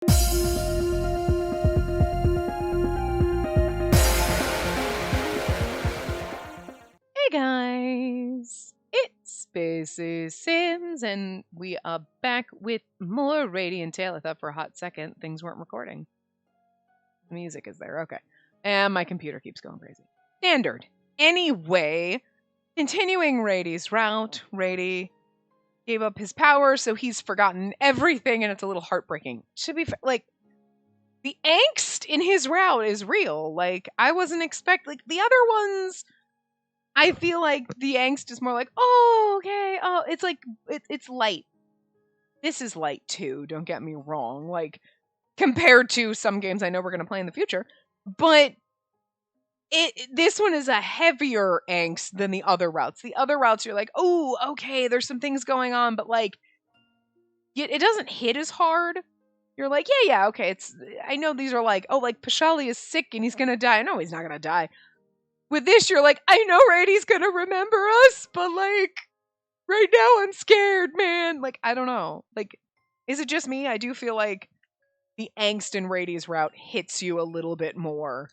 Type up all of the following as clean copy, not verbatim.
Hey guys, it's Spacey Sims, and we are back with more Radiant Tale. I thought for a hot second things weren't recording. The music is there, okay. And my computer keeps going crazy. Standard. Anyway, continuing Rady's route, Rady gave up his power, so he's forgotten everything, and it's a little heartbreaking. Should be like, the angst in his route is real. Like, I wasn't expecting, like, the other ones, I feel like the angst is more like, oh, okay, oh, it's like, it's light. This is light too, don't get me wrong, like, compared to some games I know we're going to play in the future, but this one is a heavier angst than the other routes. The other routes, you're like, oh, okay, there's some things going on, but like, it doesn't hit as hard. You're like, yeah, okay, I know these are like, oh, like, Pashali is sick and he's going to die. No, he's not going to die. With this, you're like, I know Rady's gonna remember us, but like, right now I'm scared, man. Like, I don't know. Like, is it just me? I do feel like the angst in Rady's route hits you a little bit more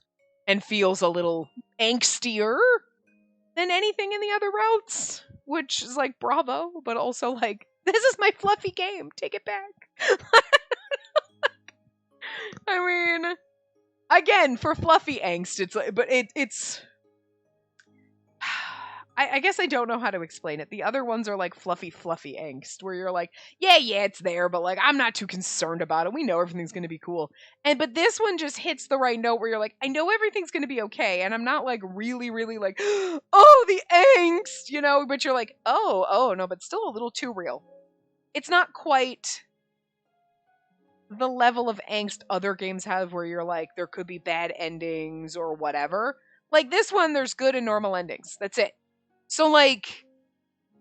and feels a little angstier than anything in the other routes, which is like, bravo, but also like, this is my fluffy game. Take it back. I mean, again, for fluffy angst, it's like, but it's. I guess I don't know how to explain it. The other ones are like fluffy angst, where you're like, yeah, it's there, but like, I'm not too concerned about it. We know everything's going to be cool. But this one just hits the right note where you're like, I know everything's going to be okay. And I'm not like really like, oh, the angst, you know, but you're like, oh, no, but still a little too real. It's not quite the level of angst other games have where you're like, there could be bad endings or whatever. Like this one, there's good and normal endings. That's it. So, like,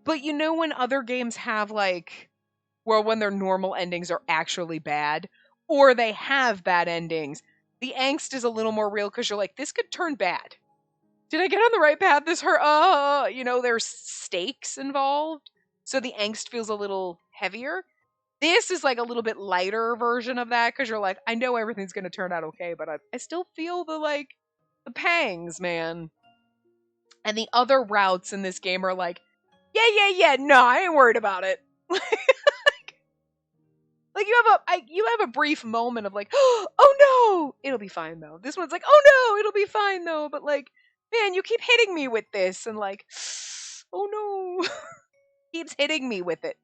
but you know when other games have, like, well, when their normal endings are actually bad, or they have bad endings, the angst is a little more real because you're like, this could turn bad. Did I get on the right path? This hurt, you know, there's stakes involved, so the angst feels a little heavier. This is, like, a little bit lighter version of that because you're like, I know everything's going to turn out okay, but I still feel the pangs, man. And the other routes in this game are like, yeah, no, I ain't worried about it. Like you have a brief moment of like, oh no, it'll be fine though. This one's like, oh no, it'll be fine though. But like, man, you keep hitting me with this, and like, oh no, keeps hitting me with it.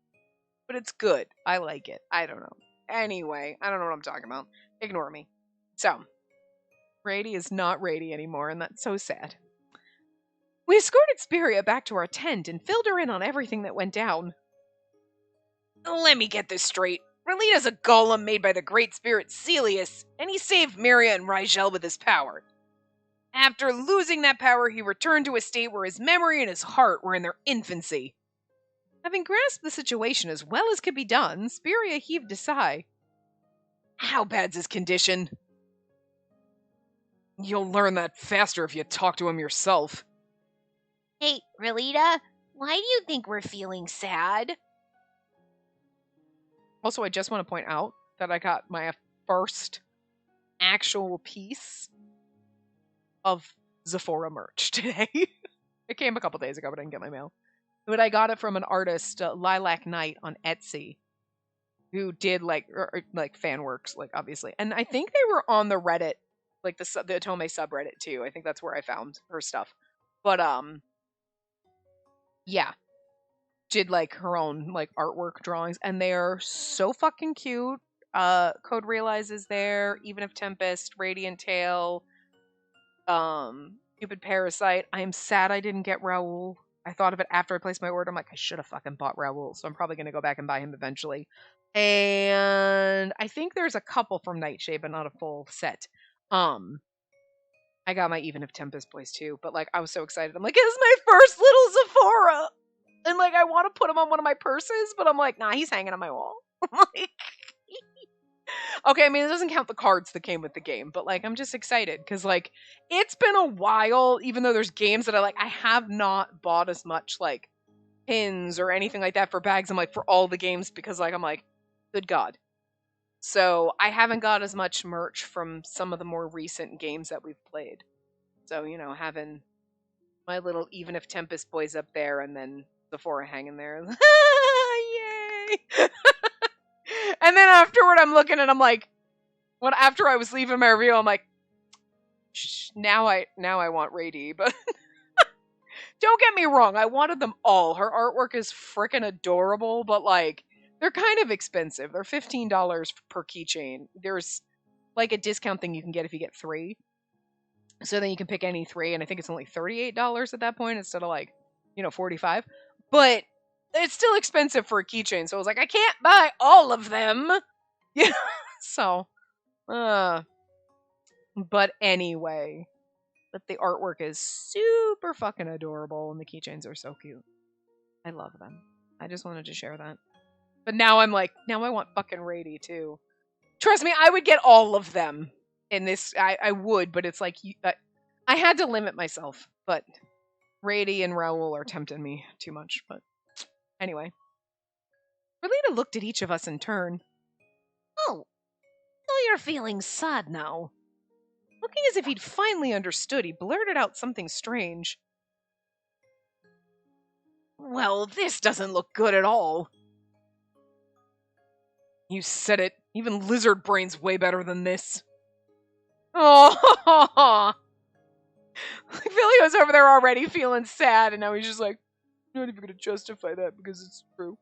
But it's good. I like it. I don't know. Anyway, I don't know what I'm talking about. Ignore me. So, Rady is not Rady anymore, and that's so sad. We escorted Spiria back to our tent and filled her in on everything that went down. Let me get this straight. Relita's a golem made by the great spirit Celius, and he saved Myria and Rigel with his power. After losing that power, he returned to a state where his memory and his heart were in their infancy. Having grasped the situation as well as could be done, Spiria heaved a sigh. How bad's his condition? You'll learn that faster if you talk to him yourself. Hey, Relita, why do you think we're feeling sad? Also, I just want to point out that I got my first actual piece of Zephora merch today. It came a couple days ago, but I didn't get my mail. But I got it from an artist, Lilac Knight, on Etsy, who did like fan works, like obviously. And I think they were on the Reddit, like the Otome subreddit too. I think that's where I found her stuff. But yeah, did like her own like artwork drawings, and they are so fucking cute. Code Realize is there, Even if Tempest, Radiant Tale, Cupid Parasite. I am sad I didn't get Raoul. I thought of it after I placed my order. I'm like, I should have fucking bought Raoul, so I'm probably gonna go back and buy him eventually. And I think there's a couple from Nightshade, but not a full set. I got my Even if Tempest boys too, but like I was so excited. I'm like, this is my first little Zephora! And like I want to put him on one of my purses, but I'm like, nah, he's hanging on my wall. I'm like, okay, I mean, it doesn't count the cards that came with the game, but like I'm just excited because like it's been a while, even though there's games that I have not bought as much like pins or anything like that for bags. I'm like, for all the games, because like I'm like, good God. So I haven't got as much merch from some of the more recent games that we've played. So, having my little Even If Tempest boys up there and then Sephora hanging there. Yay! And then afterward I'm looking and I'm like, after I was leaving my review, I'm like, now I want Rady, but don't get me wrong, I wanted them all. Her artwork is freaking adorable, but like they're kind of expensive. They're $15 per keychain. There's like a discount thing you can get if you get 3. So then you can pick any 3, and I think it's only $38 at that point instead of like, $45. But it's still expensive for a keychain, so I was like, I can't buy all of them. Yeah. So, but anyway, but the artwork is super fucking adorable, and the keychains are so cute. I love them. I just wanted to share that. But now I'm like, now I want fucking Rady too. Trust me, I would get all of them in this. I would, but it's like, I had to limit myself. But Rady and Raoul are tempting me too much. But anyway. Relita looked at each of us in turn. Oh, so you're feeling sad now. Looking as if he'd finally understood, he blurted out something strange. Well, this doesn't look good at all. You said it. Even lizard brain's way better than this. Oh, Vilio's over there already feeling sad, and now he's just like, I'm not even going to justify that because it's true.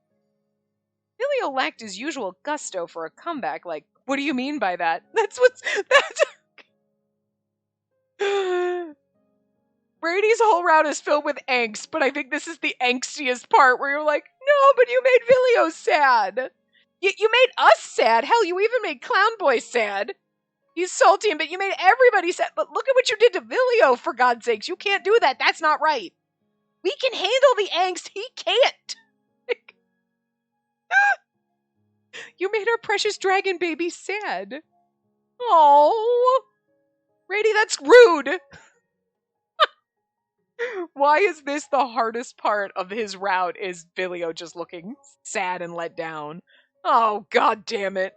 Vilio lacked his usual gusto for a comeback, like, what do you mean by that? That's Brady's whole route is filled with angst, but I think this is the angstiest part where you're like, no, but you made Vilio sad. You made us sad. Hell, you even made Clown Boy sad. He's salty, but you made everybody sad. But look at what you did to Vilio, for God's sakes. You can't do that. That's not right. We can handle the angst. He can't. You made our precious dragon baby sad. Oh, Rady, that's rude. Why is this the hardest part of his route, is Vilio just looking sad and let down? Oh, God damn it.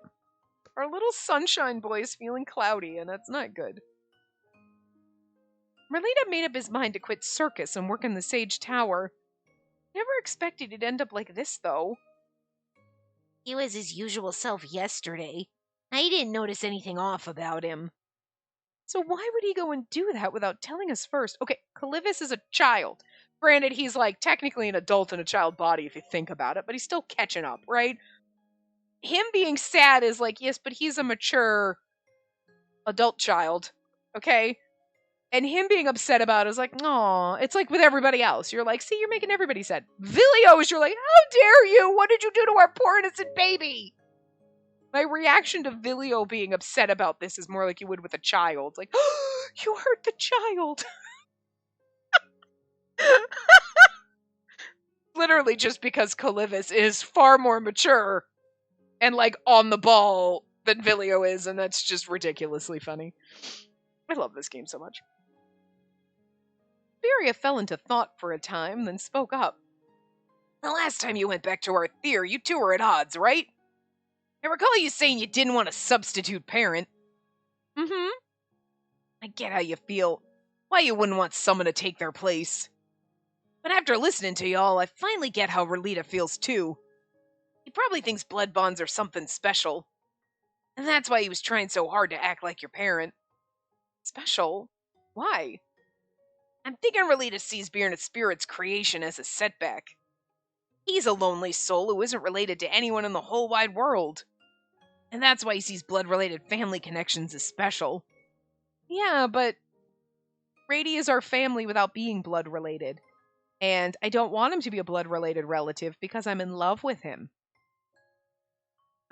Our little sunshine boy is feeling cloudy, and that's not good. Merlita made up his mind to quit circus and work in the Sage Tower. Never expected he'd end up like this, though. He was his usual self yesterday. I didn't notice anything off about him. So why would he go and do that without telling us first? Okay, Calivis is a child. Granted, he's like technically an adult in a child body if you think about it, but he's still catching up, right? Him being sad is like, yes, but he's a mature adult child, okay? And him being upset about it is like, aw, it's like with everybody else. You're like, see, you're making everybody sad. Vilio is, you're like, how dare you? What did you do to our poor innocent baby? My reaction to Vilio being upset about this is more like you would with a child. Like, oh, you hurt the child. Literally just because Calivis is far more mature and like on the ball than Vilio is, and that's just ridiculously funny. I love this game so much. Viria fell into thought for a time, then spoke up. The last time you went back to our theater, you two were at odds, right? I recall you saying you didn't want a substitute parent. Mm-hmm. I get how you feel. Why you wouldn't want someone to take their place. But after listening to y'all, I finally get how Relita feels too. He probably thinks blood bonds are something special. And that's why he was trying so hard to act like your parent. Special? Why? I'm thinking Relita sees Being a Spirit's creation as a setback. He's a lonely soul who isn't related to anyone in the whole wide world. And that's why he sees blood-related family connections as special. Yeah, but Rady is our family without being blood-related. And I don't want him to be a blood-related relative because I'm in love with him.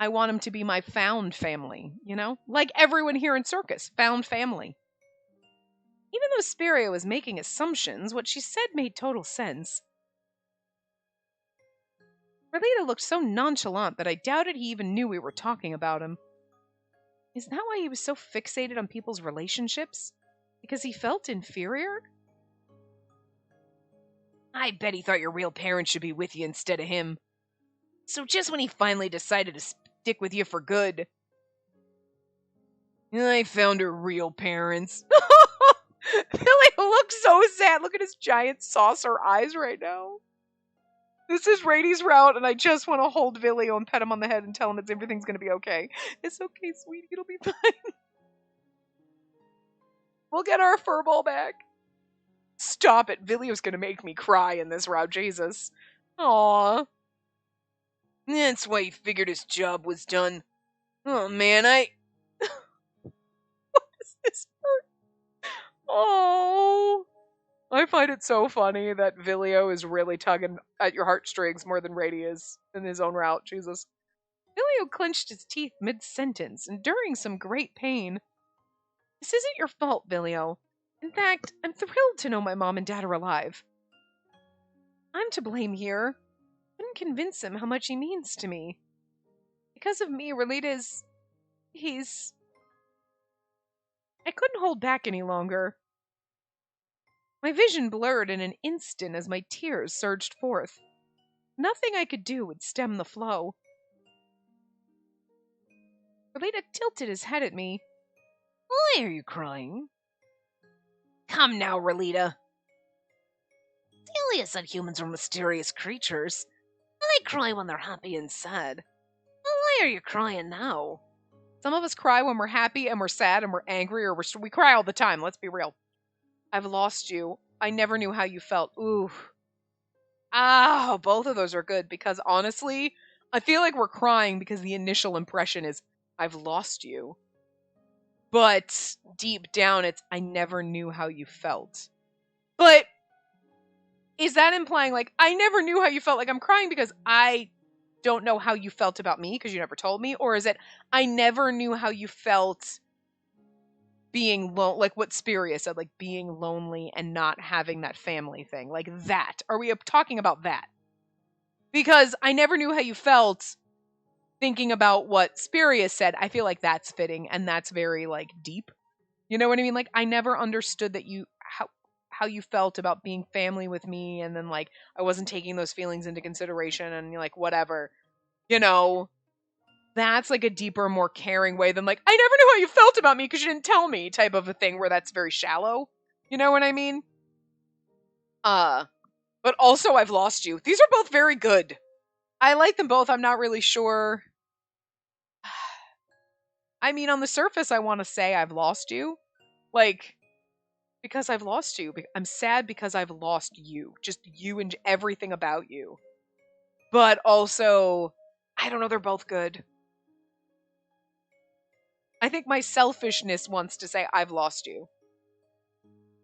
I want him to be my found family, you know? Like everyone here in Circus, found family. Even though Spiria was making assumptions, what she said made total sense. Relita looked so nonchalant that I doubted he even knew we were talking about him. Is that why he was so fixated on people's relationships? Because he felt inferior? I bet he thought your real parents should be with you instead of him. So just when he finally decided to stick with you for good, I found her real parents. Billy looks so sad. Look at his giant saucer eyes right now. This is Rady's route, and I just want to hold Vilio and pet him on the head and tell him that everything's going to be okay. It's okay, sweetie. It'll be fine. We'll get our furball back. Stop it. Vilio's going to make me cry in this route. Jesus. Aww. That's why he figured his job was done. Oh, man, what is this hurt? Oh. I find it so funny that Vilio is really tugging at your heartstrings more than Rady is in his own route. Jesus. Vilio clenched his teeth mid-sentence, enduring some great pain. This isn't your fault, Vilio. In fact, I'm thrilled to know my mom and dad are alive. I'm to blame here. I couldn't convince him how much he means to me. Because of me, Relita's... I couldn't hold back any longer. My vision blurred in an instant as my tears surged forth. Nothing I could do would stem the flow. Relita tilted his head at me. Why are you crying? Come now, Relita. Celia said humans are mysterious creatures. They cry when they're happy and sad. Well, why are you crying now? Some of us cry when we're happy and we're sad and we're angry, or we cry all the time. Let's be real. I've lost you. I never knew how you felt. Ooh. Ah, both of those are good because honestly, I feel like we're crying because the initial impression is, I've lost you. But deep down, it's, I never knew how you felt. But is that implying, like, I never knew how you felt? Like, I'm crying because I don't know how you felt about me because you never told me? Or is it, I never knew how you felt being like what Spiria said, like being lonely and not having that family thing, like that. Are we talking about that? Because I never knew how you felt thinking about what Spiria said. I feel like that's fitting and that's very like deep. You know what I mean? Like I never understood that how you felt about being family with me, and then like I wasn't taking those feelings into consideration, and you're like whatever, you know. That's like a deeper, more caring way than like, I never knew how you felt about me because you didn't tell me type of a thing where that's very shallow. You know what I mean? But also I've lost you. These are both very good. I like them both. I'm not really sure. I mean, on the surface, I want to say I've lost you. Like, because I've lost you. I'm sad because I've lost you. Just you and everything about you. But also, I don't know, they're both good. I think my selfishness wants to say I've lost you.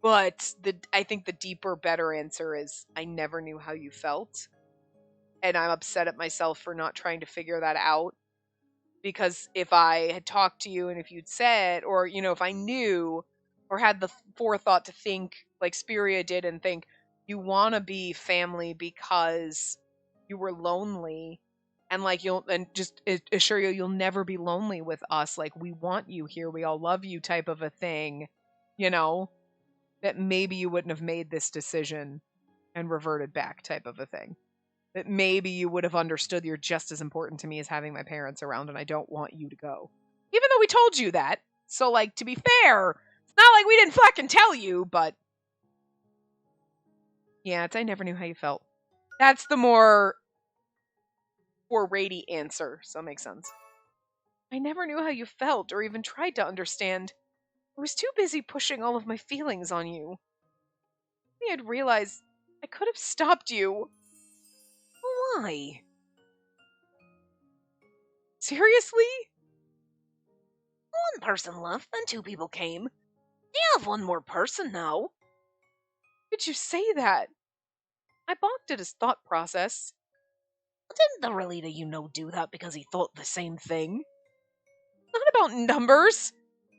But I think the deeper, better answer is I never knew how you felt. And I'm upset at myself for not trying to figure that out. Because if I had talked to you and if you'd said, or, you know, if I knew or had the forethought to think like Spiria did and think you want to be family because you were lonely, and like just assure you'll never be lonely with us. Like we want you here. We all love you type of a thing, you know, that maybe you wouldn't have made this decision and reverted back type of a thing. That maybe you would have understood you're just as important to me as having my parents around and I don't want you to go. Even though we told you that. So like, to be fair, it's not like we didn't fucking tell you, but yeah, I never knew how you felt. That's the more Rady answer, so it makes sense. I never knew how you felt or even tried to understand. I was too busy pushing all of my feelings on you. I had realized I could have stopped you. Why? Seriously? One person left, then two people came. You have one more person now. Why did you say that? I balked at his thought process. Didn't the Relita you know do that because he thought the same thing? Not about numbers.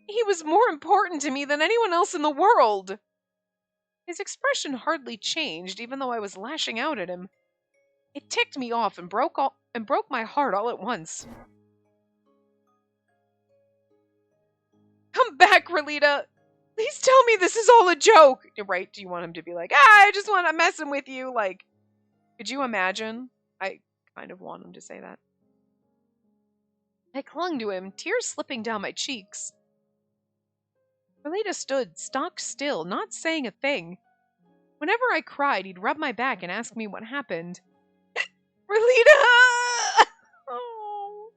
He was more important to me than anyone else in the world. His expression hardly changed, even though I was lashing out at him. It ticked me off and broke my heart all at once. Come back, Relita. Please tell me this is all a joke. Right? Do you want him to be like, I just want to messing with you? Like, could you imagine? I kind of want him to say that. I clung to him, tears slipping down my cheeks. Relita stood stock still, not saying a thing. Whenever I cried, he'd rub my back and ask me what happened. Relita! Oh.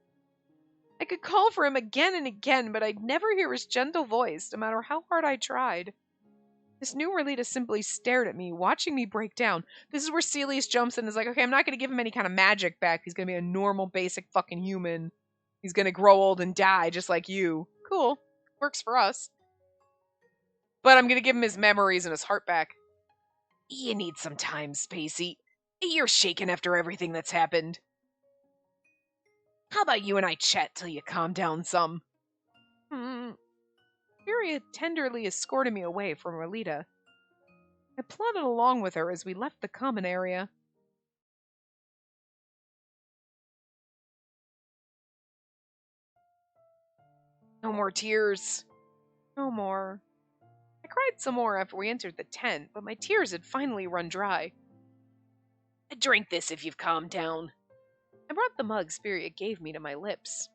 I could call for him again and again, but I'd never hear his gentle voice, no matter how hard I tried. This new Relita simply stared at me, watching me break down. This is where Celius jumps in and is like, okay, I'm not going to give him any kind of magic back. He's going to be a normal, basic fucking human. He's going to grow old and die just like you. Cool. Works for us. But I'm going to give him his memories and his heart back. You need some time, Spacey. You're shaken after everything that's happened. How about you and I chat till you calm down some? Furia tenderly escorted me away from Relita. I plodded along with her as we left the common area. No more tears. No more. I cried some more after we entered the tent, but my tears had finally run dry. Drink this if you've calmed down. I brought the mug Spiria gave me to my lips.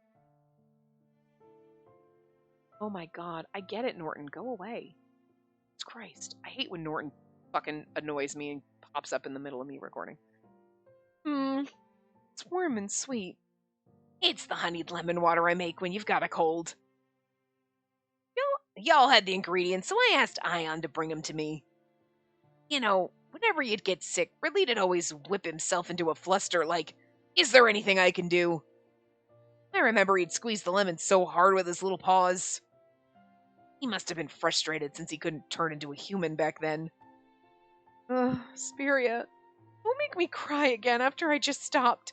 Oh my god, I get it, Norton. Go away. Jesus Christ. I hate when Norton fucking annoys me and pops up in the middle of me recording. It's warm and sweet. It's the honeyed lemon water I make when you've got a cold. Y'all had the ingredients, so I asked Ion to bring them to me. You know, whenever you'd get sick, Relita'd always whip himself into a fluster like, is there anything I can do? I remember he'd squeeze the lemon so hard with his little paws. He must have been frustrated since he couldn't turn into a human back then. Ugh, Spiria, don't make me cry again after I just stopped.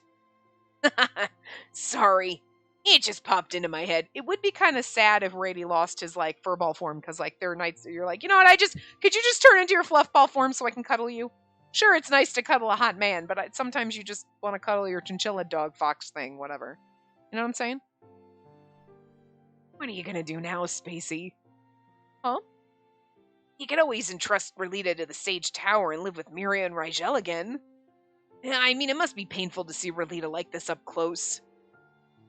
Sorry. It just popped into my head. It would be kind of sad if Rady lost his, furball form, because, there are nights that you're like, you know what, could you just turn into your fluffball form so I can cuddle you? Sure, it's nice to cuddle a hot man, but sometimes you just want to cuddle your chinchilla dog fox thing, whatever. You know what I'm saying? What are you gonna do now, Spacey? Huh? You could always entrust Relita to the Sage Tower and live with Miria and Rigel again. I mean, it must be painful to see Relita like this up close.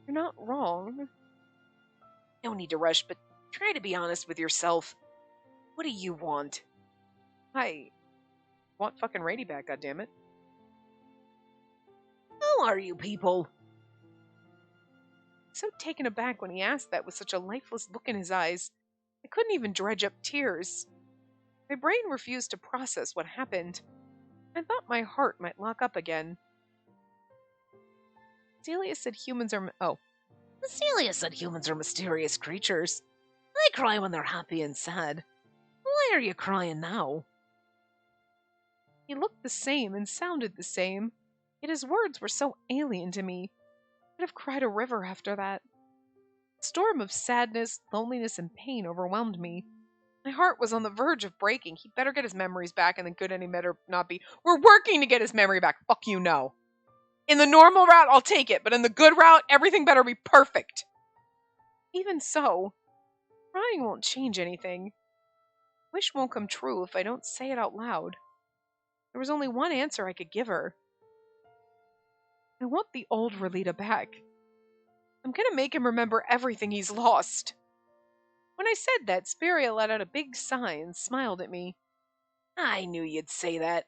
You're not wrong. No need to rush, but try to be honest with yourself. What do you want? I want fucking Rady back, goddammit. Who are you people? So taken aback when he asked that with such a lifeless look in his eyes, I couldn't even dredge up tears. My brain refused to process what happened. I thought my heart might lock up again. Celia said humans are... Celia said humans are mysterious creatures. They cry when they're happy and sad. Why are you crying now? He looked the same and sounded the same, yet his words were so alien to me. I'd have cried a river after that. A storm of sadness, loneliness, and pain overwhelmed me. My heart was on the verge of breaking. He'd better get his memories back, and the good any better not be. We're working to get his memory back. Fuck you, no. In the normal route, I'll take it, but in the good route, everything better be perfect. Even so, crying won't change anything. Wish won't come true if I don't say it out loud. There was only one answer I could give her. I want the old Relita back. I'm gonna make him remember everything he's lost. When I said that, Spiria let out a big sigh and smiled at me. I knew you'd say that.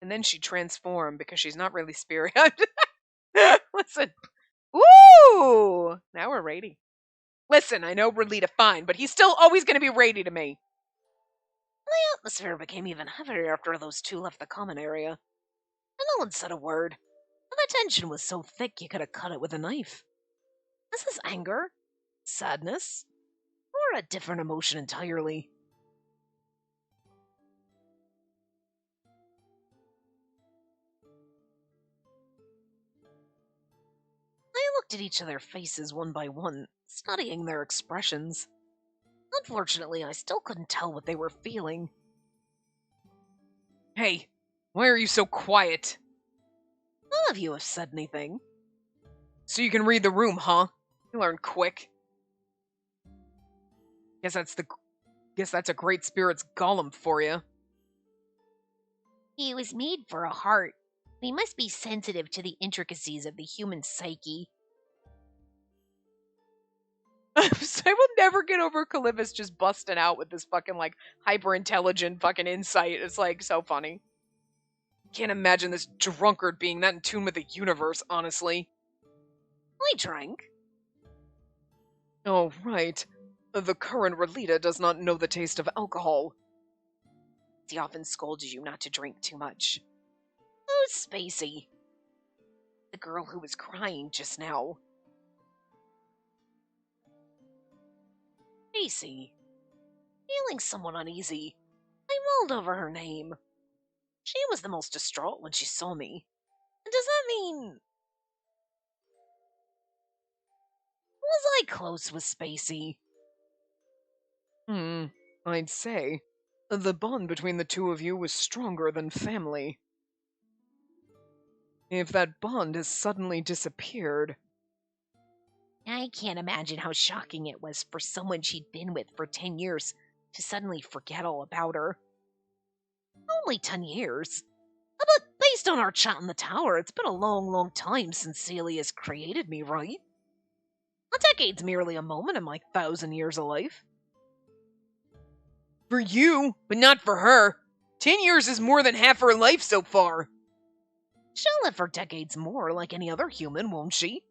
And then she transformed because she's not really Spiria. Listen. Woo! Now we're Rady. Listen, I know Relita fine, but he's still always going to be Rady to me. The atmosphere became even heavier after those two left the common area. And no one said a word. The tension was so thick you could have cut it with a knife. Is this anger? Sadness? Or a different emotion entirely? I looked at each of their faces one by one, studying their expressions. Unfortunately, I still couldn't tell what they were feeling. Hey, why are you so quiet? None of you have said anything. So you can read the room, huh? You learn quick. Guess that's a great spirit's golem for you. He was made for a heart. He must be sensitive to the intricacies of the human psyche. I will never get over Calypus just busting out with this fucking, like, hyper-intelligent fucking insight. It's, like, so funny. Can't imagine this drunkard being that in tune with the universe, honestly. I drank. Oh, right. The current Relita does not know the taste of alcohol. He often scolds you not to drink too much. Oh, Spacey. The girl who was crying just now. Spacey. Feeling somewhat uneasy, I mulled over her name. She was the most distraught when she saw me. And does that mean... Was I close with Spacey? I'd say. The bond between the two of you was stronger than family. If that bond has suddenly disappeared... I can't imagine how shocking it was for someone she'd been with for 10 years to suddenly forget all about her. Only 10 years. But based on our chat in the tower, it's been a long, long time since Celia's created me, right? A decade's merely a moment in my 1,000 years of life. For you, but not for her. 10 years is more than half her life so far. She'll live for decades more, like any other human, won't she?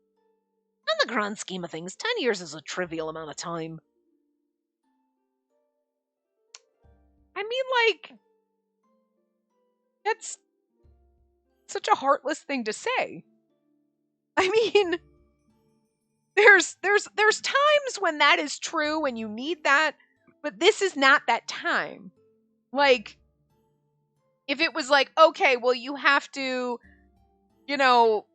In the grand scheme of things, 10 years is a trivial amount of time. I mean, like... That's such a heartless thing to say. I mean... There's times when that is true and you need that, but this is not that time. Like, if it was like, okay, well, you have to, you know,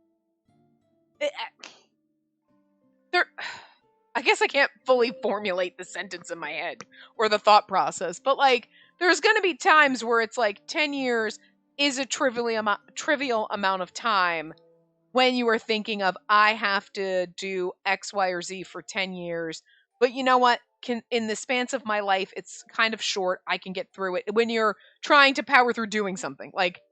I guess I can't fully formulate the sentence in my head or the thought process, but like, there's going to be times where it's like 10 years is a trivial amount of time when you are thinking of, I have to do X, Y, or Z for 10 years. But you know what? In the span of my life, it's kind of short. I can get through it. When you're trying to power through doing something. Like,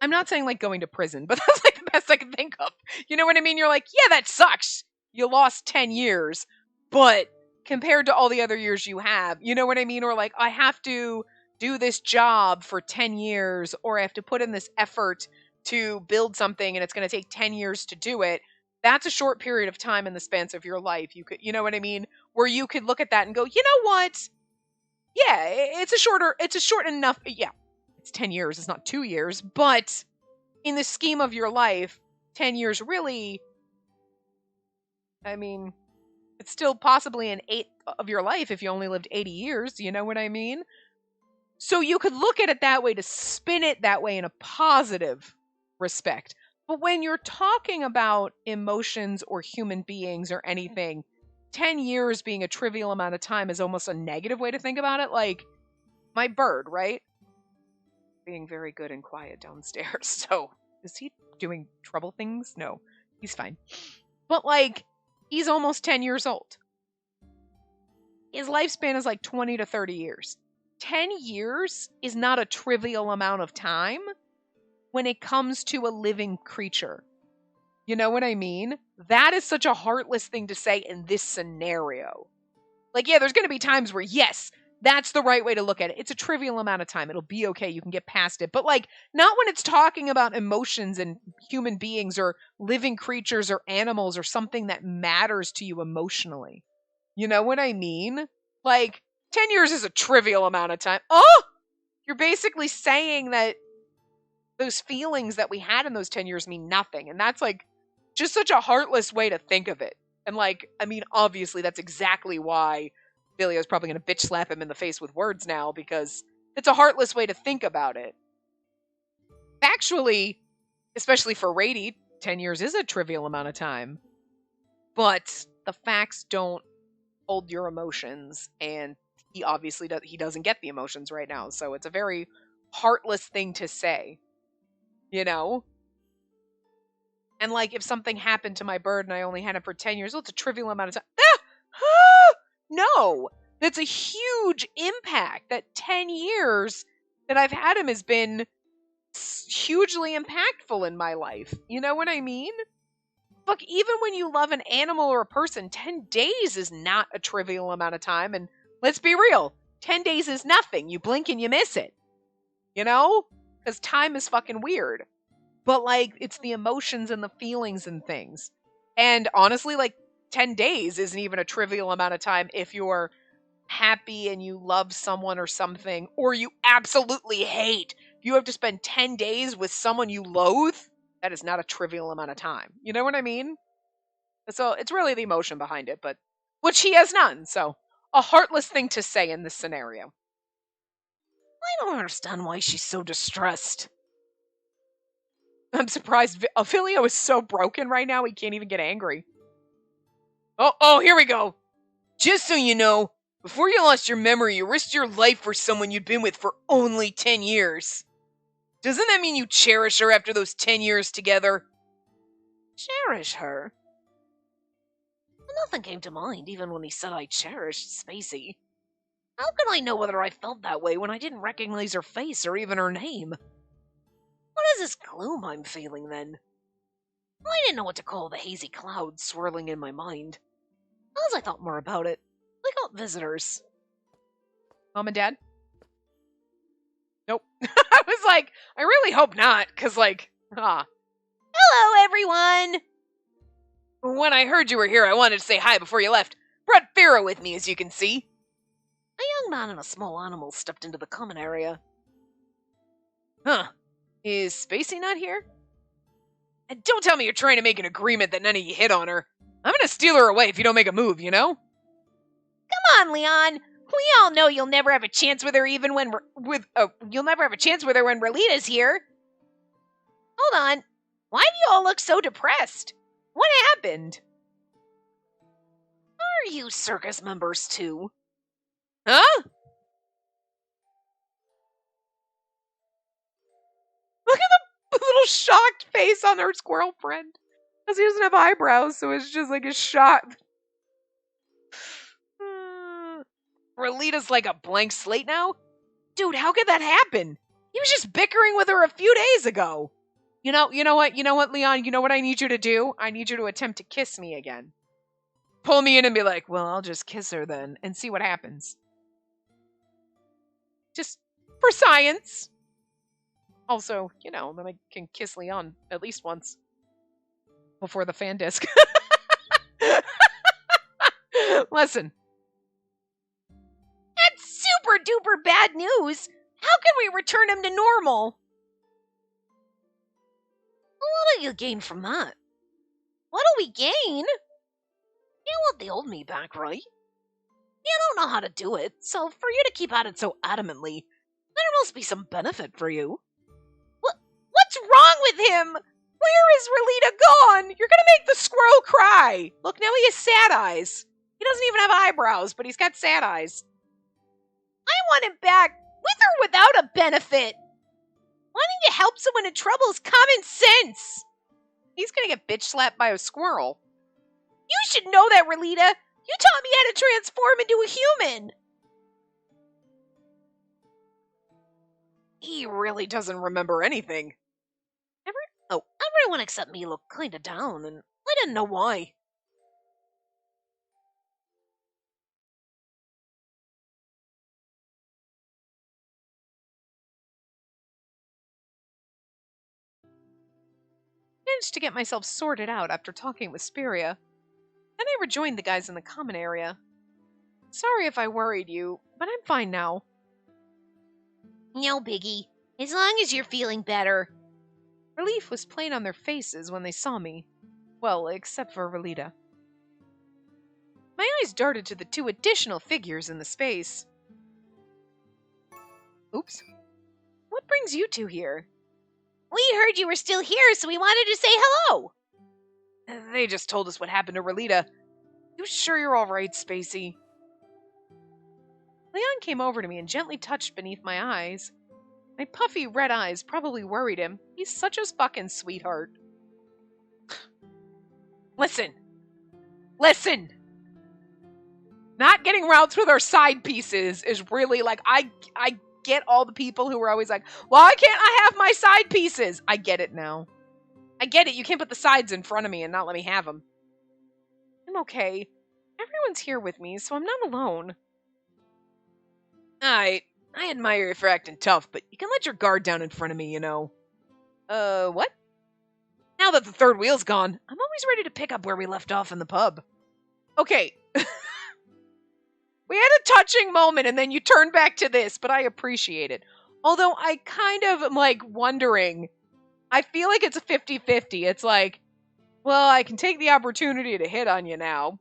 I'm not saying like going to prison, but that's like the best I can think of. You know what I mean? You're like, yeah, that sucks. You lost 10 years. But compared to all the other years you have, you know what I mean? Or like, I have to do this job for 10 years, or I have to put in this effort to build something and it's going to take 10 years to do it. That's a short period of time in the span of your life. You could, you know what I mean? Where you could look at that and go, you know what? Yeah, it's a short enough. Yeah, it's 10 years. It's not 2 years, but in the scheme of your life, 10 years really, I mean, it's still possibly an eighth of your life if you only lived 80 years. You know what I mean? So you could look at it that way, to spin it that way in a positive respect. But when you're talking about emotions or human beings or anything, 10 years being a trivial amount of time is almost a negative way to think about it. Like, my bird, right? Being very good and quiet downstairs. So, is he doing trouble things? No, he's fine. But, like, he's almost 10 years old. His lifespan is like 20 to 30 years. 10 years is not a trivial amount of time when it comes to a living creature. You know what I mean? That is such a heartless thing to say in this scenario. Like, yeah, there's going to be times where, yes, that's the right way to look at it. It's a trivial amount of time. It'll be okay. You can get past it. But, like, not when it's talking about emotions and human beings or living creatures or animals or something that matters to you emotionally. You know what I mean? Like, 10 years is a trivial amount of time. Oh! You're basically saying that those feelings that we had in those 10 years mean nothing. And that's, like, just such a heartless way to think of it. And, like, I mean, obviously that's exactly why Vilio's probably going to bitch slap him in the face with words now, because it's a heartless way to think about it. Factually, especially for Rady, 10 years is a trivial amount of time. But the facts don't hold your emotions, and he obviously he doesn't get the emotions right now. So it's a very heartless thing to say. You know? And, like, if something happened to my bird and I only had it for 10 years, well, it's a trivial amount of time. No! That's a huge impact. That 10 years that I've had him has been hugely impactful in my life. You know what I mean? Fuck, even when you love an animal or a person, 10 days is not a trivial amount of time. And let's be real, 10 days is nothing. You blink and you miss it. You know? Because time is fucking weird. But, like, it's the emotions and the feelings and things. And honestly, like, 10 days isn't even a trivial amount of time if you're happy and you love someone or something, or you absolutely hate. You have to spend 10 days with someone you loathe. That is not a trivial amount of time. You know what I mean? So it's really the emotion behind it, but which he has none. So a heartless thing to say in this scenario. I don't understand why she's so distressed. I'm surprised Ophelia is so broken right now he can't even get angry. Oh, here we go. Just so you know, before you lost your memory, you risked your life for someone you'd been with for only 10 years. Doesn't that mean you cherish her after those 10 years together? Cherish her? Nothing came to mind even when he said I cherished Spacey. How can I know whether I felt that way when I didn't recognize her face or even her name? What is this gloom I'm feeling then? I didn't know what to call the hazy clouds swirling in my mind. As I thought more about it, I got visitors. Mom and Dad? Nope. I was like, I really hope not, because, like, Hello, everyone! When I heard you were here, I wanted to say hi before you left. Brought Pharaoh with me, as you can see. A young man and a small animal stepped into the common area. Huh. Is Spacey not here? And don't tell me you're trying to make an agreement that none of you hit on her. I'm gonna steal her away if you don't make a move, you know? Come on, Leon. We all know you'll never have a chance with her even when you'll never have a chance with her when Relita's here. Hold on. Why do you all look so depressed? What happened? Are you circus members too? Huh? Look at the little shocked face on her squirrel friend. Because he doesn't have eyebrows, so it's just like a shot. Relita's like a blank slate now? Dude, how could that happen? He was just bickering with her a few days ago. You know what, Leon? You know what I need you to do? I need you to attempt to kiss me again. Pull me in and be like, well, I'll just kiss her then and see what happens. Just for science. Also, then I can kiss Leon at least once. Before the fan disc. Listen. That's super duper bad news. How can we return him to normal? What do you gain from that? What do we gain? You want the old me back, right? You don't know how to do it, so for you to keep at it so adamantly, there must be some benefit for you. What's wrong with him? Where is Relita gone? You're gonna make the squirrel cry. Look, now he has sad eyes. He doesn't even have eyebrows, but he's got sad eyes. I want him back, with or without a benefit. Wanting to help someone in trouble is common sense. He's gonna get bitch slapped by a squirrel. You should know that, Relita. You taught me how to transform into a human. He really doesn't remember anything. Everyone except me looked kinda down, and I didn't know why. Managed to get myself sorted out after talking with Spiria. Then I rejoined the guys in the common area. Sorry if I worried you, but I'm fine now. No biggie. As long as you're feeling better. Relief was plain on their faces when they saw me. Well, except for Relita. My eyes darted to the two additional figures in the space. Oops. What brings you two here? We heard you were still here, so we wanted to say hello. They just told us what happened to Relita. You sure you're all right, Spacey? Leon came over to me and gently touched beneath my eyes. My puffy red eyes probably worried him. He's such a fucking sweetheart. Listen. Not getting routes with our side pieces is really like, I get all the people who were always like, why can't I have my side pieces? I get it now. I get it. You can't put the sides in front of me and not let me have them. I'm okay. Everyone's here with me, so I'm not alone. I admire you for acting tough, but you can let your guard down in front of me, you know. What? Now that the third wheel's gone, I'm always ready to pick up where we left off in the pub. Okay. We had a touching moment and then you turned back to this, but I appreciate it. Although I kind of am like wondering, I feel like it's a 50-50. It's like, well, I can take the opportunity to hit on you now.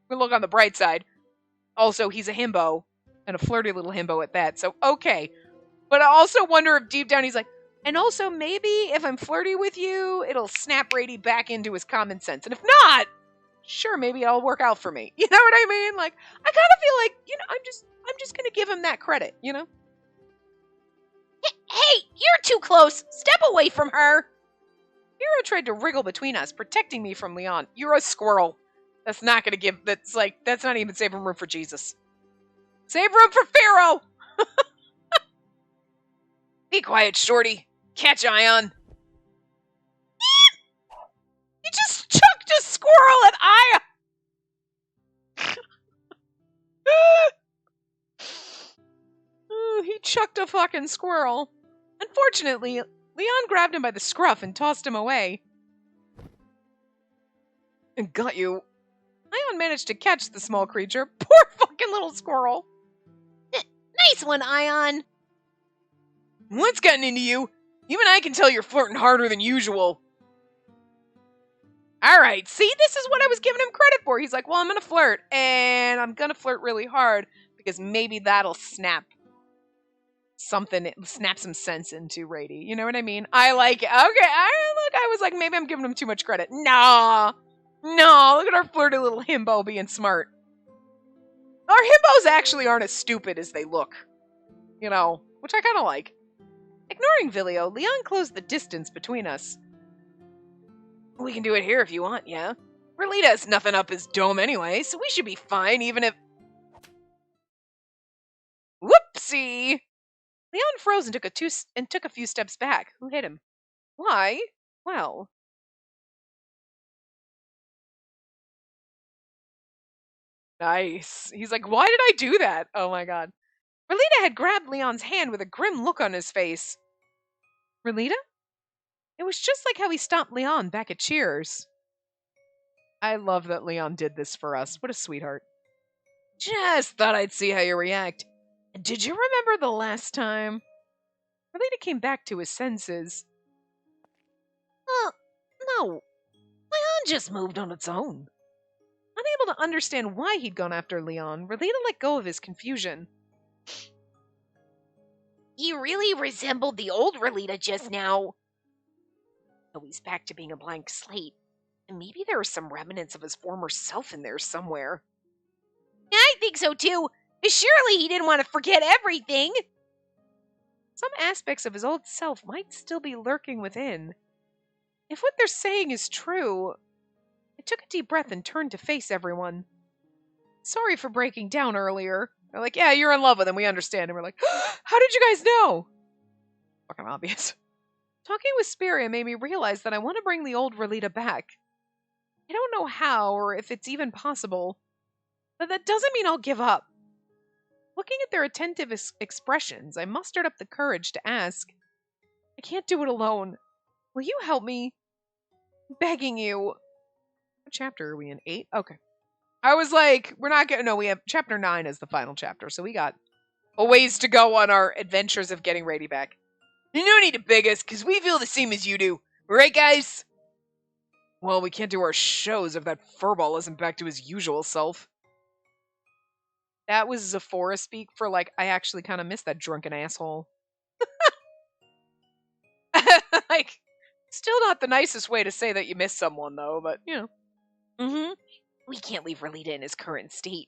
We look on the bright side. Also, he's a himbo, and a flirty little himbo at that, so okay. But I also wonder if deep down he's like, and also maybe if I'm flirty with you, it'll snap Brady back into his common sense. And if not, sure, maybe it'll work out for me. You know what I mean? Like, I kind of feel like, you know, I'm just gonna give him that credit, you know? Hey, you're too close. Step away from her. Hero tried to wriggle between us, protecting me from Leon. You're a squirrel. That's not gonna give, that's not even saving room for Jesus. Save room for Pharaoh! Be quiet, Shorty. Catch Ion. He just chucked a squirrel at Ion! He chucked a fucking squirrel. Unfortunately, Leon grabbed him by the scruff and tossed him away. And got you. Ion managed to catch the small creature. Poor fucking little squirrel. Nice one, Ion. What's gotten into you? Even I can tell you're flirting harder than usual. Alright, see, this is what I was giving him credit for. He's like, well, I'm gonna flirt, and I'm gonna flirt really hard, because maybe that'll snap some sense into Rady. You know what I mean? I like it. Okay, I was like, maybe I'm giving him too much credit. Nah. No, look at our flirty little himbo being smart. Our himbos actually aren't as stupid as they look. You know, which I kind of like. Ignoring Vilio, Leon closed the distance between us. We can do it here if you want, yeah? Relita has nothing up his dome anyway, so we should be fine even if... Whoopsie! Leon froze and took a few steps back. Who hit him? Why? Well... Nice. He's like, why did I do that? Oh my god. Relita had grabbed Leon's hand with a grim look on his face. Relita? It was just like how he stopped Leon back at Cheers. I love that Leon did this for us. What a sweetheart. Just thought I'd see how you react. Did you remember the last time? Relita came back to his senses. No. Leon just moved on its own. Unable to understand why he'd gone after Leon, Relita let go of his confusion. He really resembled the old Relita just now. So he's back to being a blank slate. And maybe there are some remnants of his former self in there somewhere. I think so too. Surely he didn't want to forget everything. Some aspects of his old self might still be lurking within. If what they're saying is true... I took a deep breath and turned to face everyone. Sorry for breaking down earlier. They're like, yeah, you're in love with him, we understand. And we're like, how did you guys know? Fucking obvious. Talking with Spiria made me realize that I want to bring the old Relita back. I don't know how, or if it's even possible. But that doesn't mean I'll give up. Looking at their attentive expressions, I mustered up the courage to ask, I can't do it alone. Will you help me? I'm begging you. What chapter are we in? 8? Okay. I was like, we're not getting... No, we have chapter 9 as the final chapter, so we got a ways to go on our adventures of getting Rady back. You no need to beg us, because we feel the same as you do. Right, guys? Well, we can't do our shows if that furball isn't back to his usual self. That was Zephora speak for, like, I actually kind of miss that drunken asshole. Like, still not the nicest way to say that you miss someone, though, but, you know. We can't leave Relita in his current state.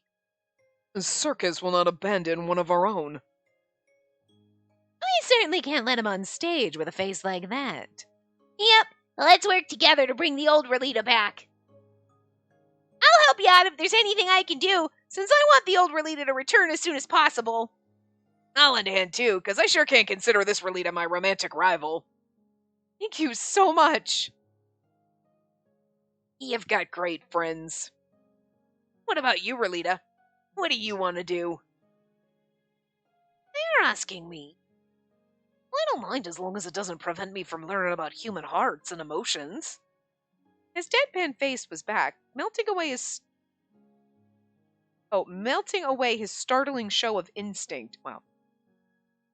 The circus will not abandon one of our own. We certainly can't let him on stage with a face like that. Yep, let's work together to bring the old Relita back. I'll help you out if there's anything I can do, since I want the old Relita to return as soon as possible. I'll lend a hand too, because I sure can't consider this Relita my romantic rival. Thank you so much. You've got great friends. What about you, Relita? What do you want to do? They're asking me. I don't mind as long as it doesn't prevent me from learning about human hearts and emotions. His deadpan face was back, melting away his startling show of instinct. Wow.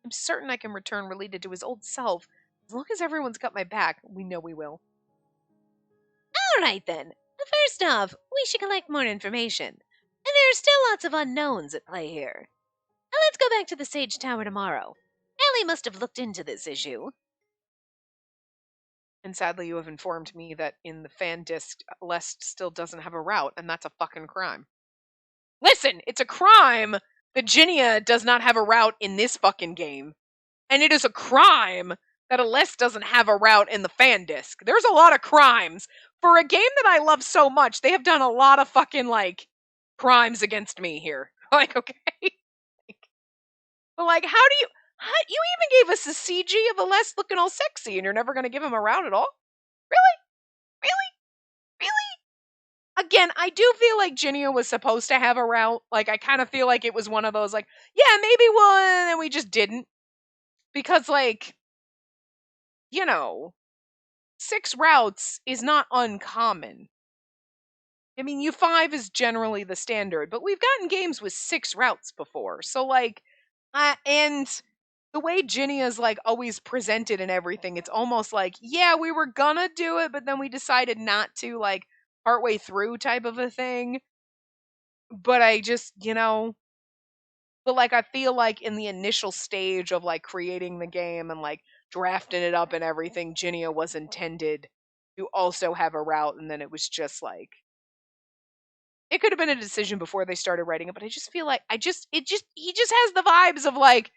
I'm certain I can return Relita to his old self. As long as everyone's got my back, we know we will. All right, then. First off, we should collect more information. And there are still lots of unknowns at play here. Now let's go back to the Sage Tower tomorrow. Ellie must have looked into this issue. And sadly, you have informed me that in the fan disc, Lest still doesn't have a route, and that's a fucking crime. Listen, it's a crime that Ginia does not have a route in this fucking game. And it is a crime that Aleste doesn't have a route in the fan disc. There's a lot of crimes. For a game that I love so much, they have done a lot of fucking, like, crimes against me here. Like, okay? But, like, how do you... you even gave us a CG of Aleste looking all sexy, and you're never going to give him a route at all? Really? Really? Really? Again, I do feel like Ginia was supposed to have a route. Like, I kind of feel like it was one of those, like, yeah, maybe we'll... and then we just didn't. Because, like, you know, 6 routes is not uncommon. I mean, U5 is generally the standard, but we've gotten games with 6 routes before. So, like, and the way Ginny is, like, always presented and everything, it's almost like, yeah, we were gonna do it, but then we decided not to, like, partway through type of a thing. But I just, but, like, I feel like in the initial stage of, like, creating the game and, like, drafting it up and everything, Ginia was intended to also have a route, and then it was just, like... It could have been a decision before they started writing it, but I just feel like he just has the vibes of, like,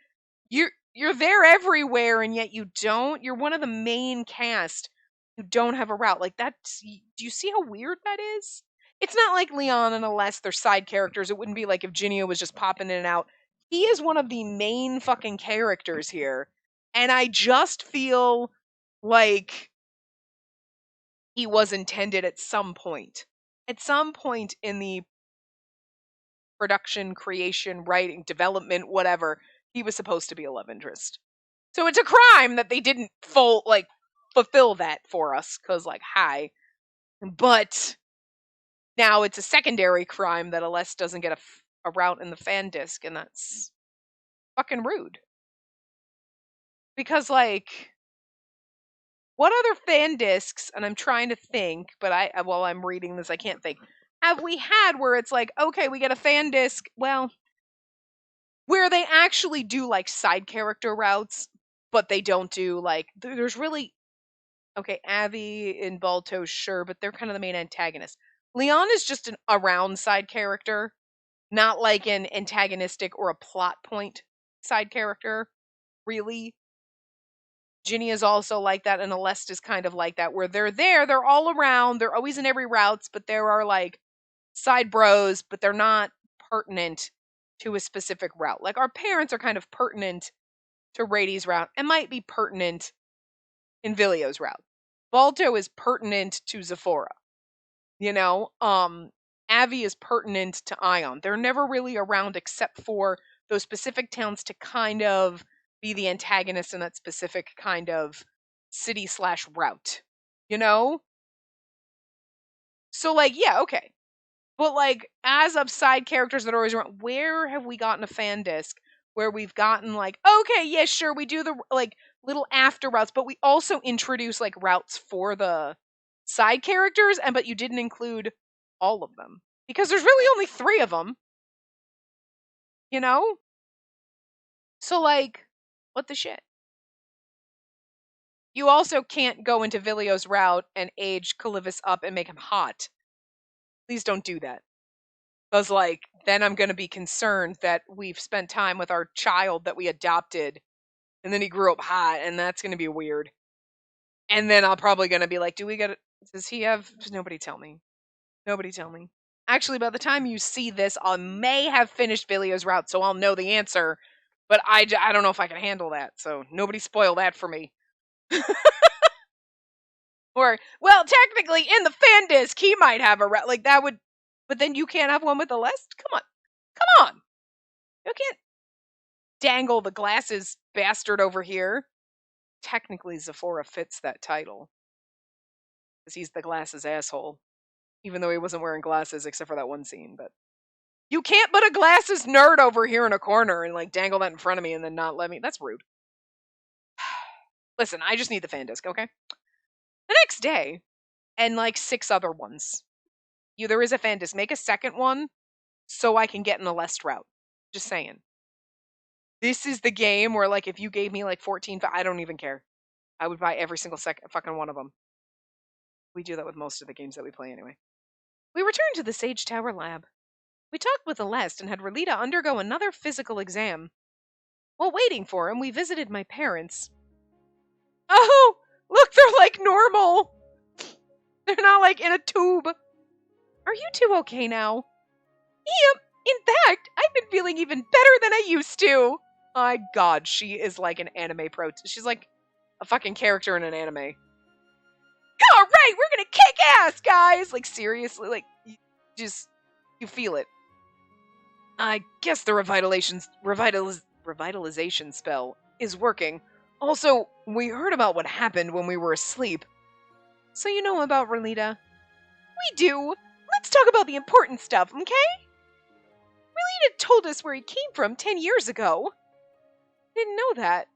you're there everywhere, and yet you don't. You're one of the main cast who don't have a route. Like, that's... Do you see how weird that is? It's not like Leon and Aleste, they're side characters. It wouldn't be like if Ginia was just popping in and out. He is one of the main fucking characters here. And I just feel like he was intended at some point. At some point in the production, creation, writing, development, whatever, he was supposed to be a love interest. So it's a crime that they didn't fulfill that for us, because, like, hi. But now it's a secondary crime that Aleste doesn't get a route in the fan disc, and that's fucking rude. Because, like, what other fan discs, and I'm trying to think, but while I'm reading this, I can't think, have we had where it's like, okay, we get a fan disc, well, where they actually do, like, side character routes, but they don't do, like, there's really... Okay, Avi and Balto, sure, but they're kind of the main antagonist. Leon is just an around side character, not like an antagonistic or a plot point side character, really. Ginny is also like that, and Aleste is kind of like that, where they're all around, they're always in every routes, but there are, like, side bros, but they're not pertinent to a specific route. Like, our parents are kind of pertinent to Rady's route, and might be pertinent in Vilio's route. Balto is pertinent to Zephora. Avi is pertinent to Ion. They're never really around except for those specific towns to kind of be the antagonist in that specific kind of city/route. So, like, yeah, okay. But, like, as of side characters that are always around, where have we gotten a fan disc where we've gotten, like, okay, yeah, sure, we do the, like, little after routes, but we also introduce, like, routes for the side characters, but you didn't include all of them. Because there's really only 3 of them. So, like, what the shit? You also can't go into Vilio's route and age Calivis up and make him hot. Please don't do that. Because, like, then I'm going to be concerned that we've spent time with our child that we adopted, and then he grew up hot, and that's going to be weird. And then I'm probably going to be like, does he have... Nobody tell me. Nobody tell me. Actually, by the time you see this, I may have finished Vilio's route, so I'll know the answer. But I don't know if I can handle that, so nobody spoil that for me. Or, well, technically, in the fan disc, he might have a like that would, but then you can't have one with a list. Come on, you can't dangle the glasses bastard over here. Technically, Zephora fits that title because he's the glasses asshole, even though he wasn't wearing glasses except for that one scene. But you can't put a glasses nerd over here in a corner and like dangle that in front of me and then not let me. That's rude. Listen, I just need the fan disc, okay? The next day, and like 6 other ones. There is a fan disc. Make a second one so I can get in a less route. Just saying. This is the game where, like, if you gave me like 14, I don't even care. I would buy every single fucking one of them. We do that with most of the games that we play anyway. We returned to the Sage Tower lab. We talked with Aleste and had Relita undergo another physical exam. While waiting for him, we visited my parents. Oh, look, they're like normal. They're not like in a tube. Are you two okay now? Yep. In fact, I've been feeling even better than I used to. My God, she is like an anime pro. She's like a fucking character in an anime. All right, we're gonna kick ass, guys. Like seriously, like you feel it. I guess the revitalization spell is working. Also, we heard about what happened when we were asleep. So you know about Relita? We do. Let's talk about the important stuff, okay? Relita told us where he came from 10 years ago. Didn't know that.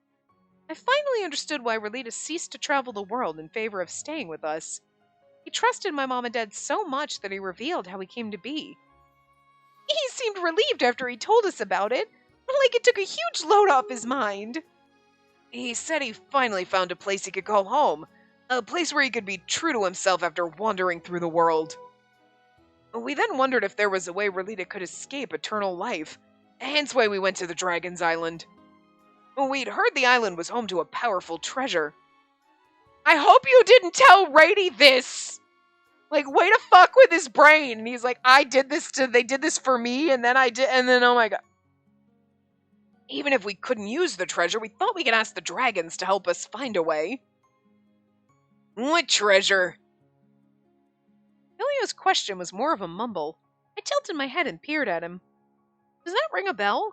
I finally understood why Relita ceased to travel the world in favor of staying with us. He trusted my mom and dad so much that he revealed how he came to be. He seemed relieved after he told us about it, like it took a huge load off his mind. He said he finally found a place he could call home, a place where he could be true to himself after wandering through the world. We then wondered if there was a way Relita could escape eternal life, hence why we went to the Dragon's Island. We'd heard the island was home to a powerful treasure. I hope you didn't tell Rady this! Like, way to fuck with his brain. And he's like, they did this for me, and then oh my God. Even if we couldn't use the treasure, we thought we could ask the dragons to help us find a way. What treasure? Ilio's question was more of a mumble. I tilted my head and peered at him. Does that ring a bell?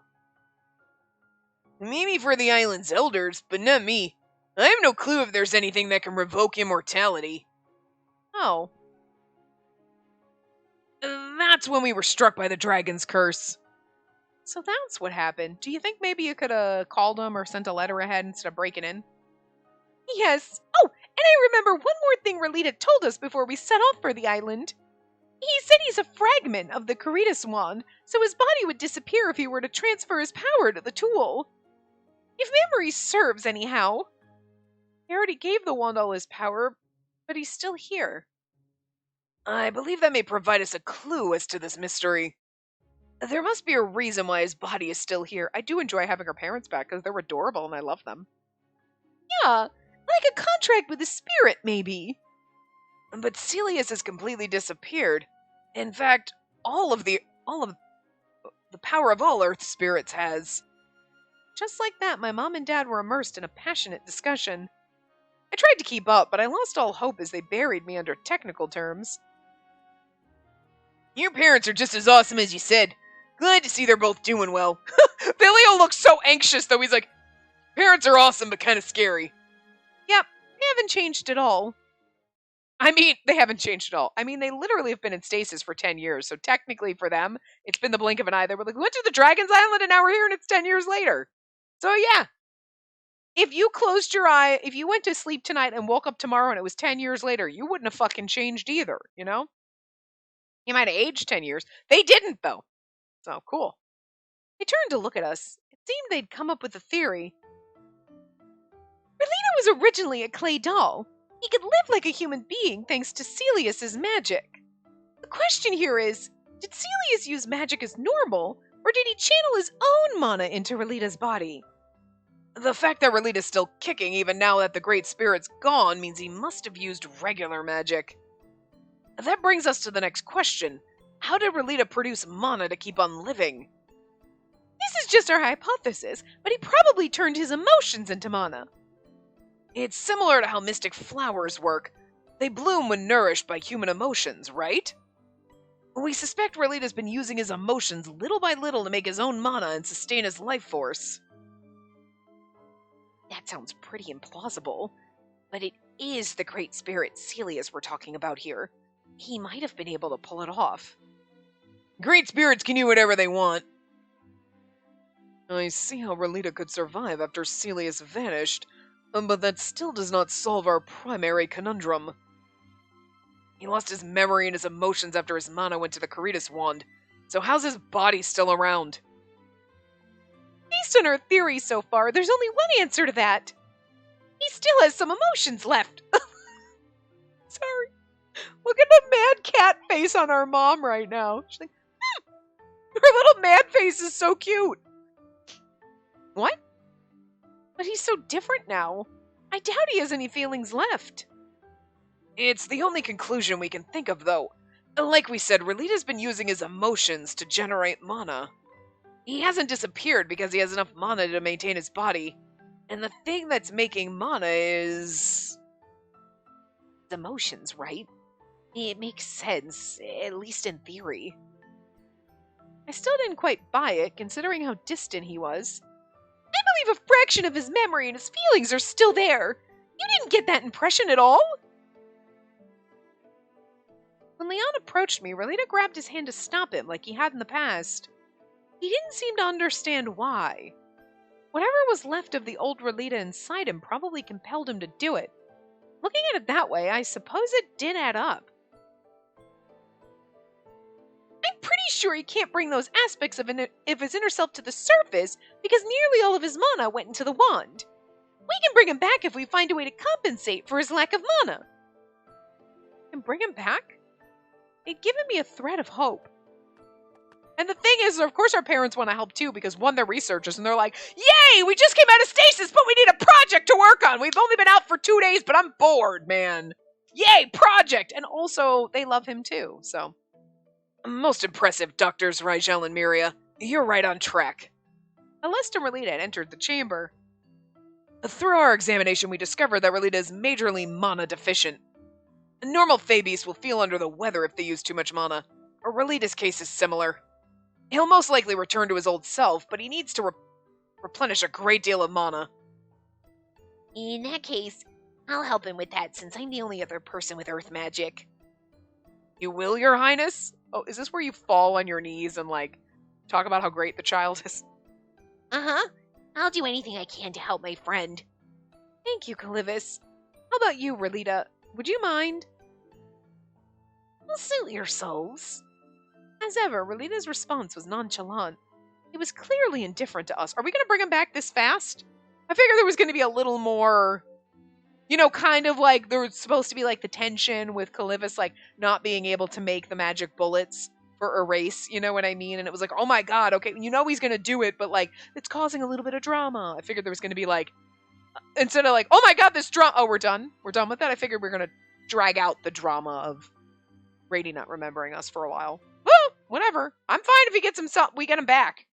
Maybe for the island's elders, but not me. I have no clue if there's anything that can revoke immortality. Oh. That's when we were struck by the dragon's curse. So that's what happened. Do you think maybe you could have called him or sent a letter ahead instead of breaking in? Yes. Oh, and I remember one more thing Relita told us before we set off for the island. He said he's a fragment of the Caritas wand, so his body would disappear if he were to transfer his power to the tool. If memory serves, anyhow. He already gave the wand all his power, but he's still here. I believe that may provide us a clue as to this mystery. There must be a reason why his body is still here. I do enjoy having her parents back because they're adorable and I love them. Yeah, like a contract with the spirit, maybe. But Celius has completely disappeared. In fact, all of the power of all Earth spirits has. Just like that, my mom and dad were immersed in a passionate discussion. I tried to keep up, but I lost all hope as they buried me under technical terms. Your parents are just as awesome as you said. Glad to see they're both doing well. Ilio looks so anxious, though. He's like, parents are awesome, but kind of scary. Yep, they haven't changed at all. I mean, they haven't changed at all. I mean, they literally have been in stasis for 10 years, so technically for them, it's been the blink of an eye. They were like, we went to the Dragon's Island and now we're here and it's 10 years later. So yeah. If you closed your eye, if you went to sleep tonight and woke up tomorrow and it was 10 years later, you wouldn't have fucking changed either, you know? You might have aged 10 years. They didn't, though. So, cool. They turned to look at us. It seemed they'd come up with a theory. Relita was originally a clay doll. He could live like a human being thanks to Celius's magic. The question here is, did Celius use magic as normal, or did he channel his own mana into Relita's body? The fact that Relita's still kicking even now that the Great Spirit's gone means he must have used regular magic. That brings us to the next question. How did Relita produce mana to keep on living? This is just our hypothesis, but he probably turned his emotions into mana. It's similar to how mystic flowers work. They bloom when nourished by human emotions, right? We suspect Relita's been using his emotions little by little to make his own mana and sustain his life force. That sounds pretty implausible, but it is the great spirit Celius we're talking about here. He might have been able to pull it off. Great spirits can do whatever they want. I see how Relita could survive after Celius vanished, but that still does not solve our primary conundrum. He lost his memory and his emotions after his mana went to the Caritas wand, so how's his body still around? Based on our theory so far, there's only one answer to that. He still has some emotions left. Sorry. Look at the mad cat face on our mom right now. She's like, her little mad face is so cute. What? But he's so different now. I doubt he has any feelings left. It's the only conclusion we can think of, though. Like we said, Relita's been using his emotions to generate mana. He hasn't disappeared because he has enough mana to maintain his body. And the thing that's making mana is... his emotions, right? It makes sense, at least in theory. I still didn't quite buy it, considering how distant he was. I believe a fraction of his memory and his feelings are still there. You didn't get that impression at all? When Leon approached me, Relita grabbed his hand to stop him like he had in the past. He didn't seem to understand why. Whatever was left of the old Relita inside him probably compelled him to do it. Looking at it that way, I suppose it did add up. I'm pretty sure he can't bring those aspects of his inner self to the surface because nearly all of his mana went into the wand. We can bring him back if we find a way to compensate for his lack of mana. And bring him back? They'd given me a thread of hope. And the thing is, of course our parents want to help too, because one, they're researchers, and they're like, yay, we just came out of stasis, but we need a project to work on. We've only been out for 2 days, but I'm bored, man. Yay, project! And also, they love him too, so. Most impressive, Doctors Rigel and Miria. You're right on track. Alesta and Relita had entered the chamber. Through our examination, we discovered that Relita is majorly mana deficient. Normal Fabies will feel under the weather if they use too much mana. Relita's case is similar. He'll most likely return to his old self, but he needs to replenish a great deal of mana. In that case, I'll help him with that since I'm the only other person with earth magic. You will, Your Highness? Oh, is this where you fall on your knees and, like, talk about how great the child is? Uh-huh. I'll do anything I can to help my friend. Thank you, Calivis. How about you, Relita? Would you mind? Well, suit yourselves. As ever, Relita's response was nonchalant. He was clearly indifferent to us. Are we going to bring him back this fast? I figured there was going to be a little more, you know, kind of like there was supposed to be like the tension with Calivis, like not being able to make the magic bullets for erase, you know what I mean? And it was like, oh my god, okay, you know he's going to do it, but like it's causing a little bit of drama. I figured there was going to be like, instead of like, oh my god, this drama, oh, we're done with that. I figured we are going to drag out the drama of Rady not remembering us for a while. Well, whatever. I'm fine if he gets himself, we get him back.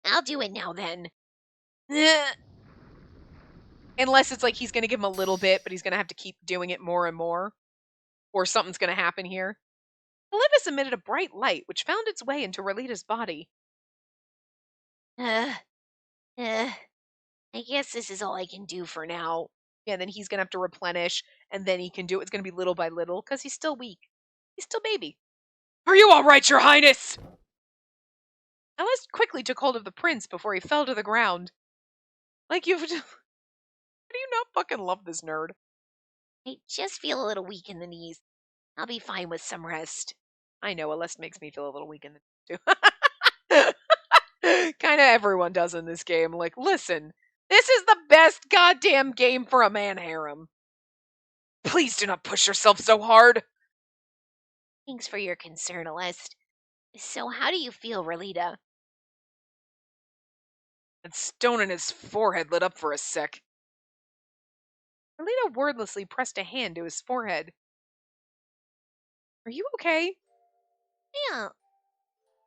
I'll do it now then. Unless it's like he's going to give him a little bit, but he's going to have to keep doing it more and more. Or something's going to happen here. Calivis emitted a bright light, which found its way into Relita's body. I guess this is all I can do for now. Yeah, and then he's going to have to replenish, and then he can do it. It's going to be little by little, because he's still weak. He's still baby. Are you all right, Your Highness? Alice quickly took hold of the prince before he fell to the ground. Like, how do you not fucking love this nerd? I just feel a little weak in the knees. I'll be fine with some rest. I know, Alest makes me feel a little weak in the knees, too. Kind of everyone does in this game. Like, listen, this is the best goddamn game for a man harem. Please do not push yourself so hard. Thanks for your concern, Alest. So how do you feel, Relita? That stone in his forehead lit up for a sec. Relita wordlessly pressed a hand to his forehead. Are you okay? Yeah.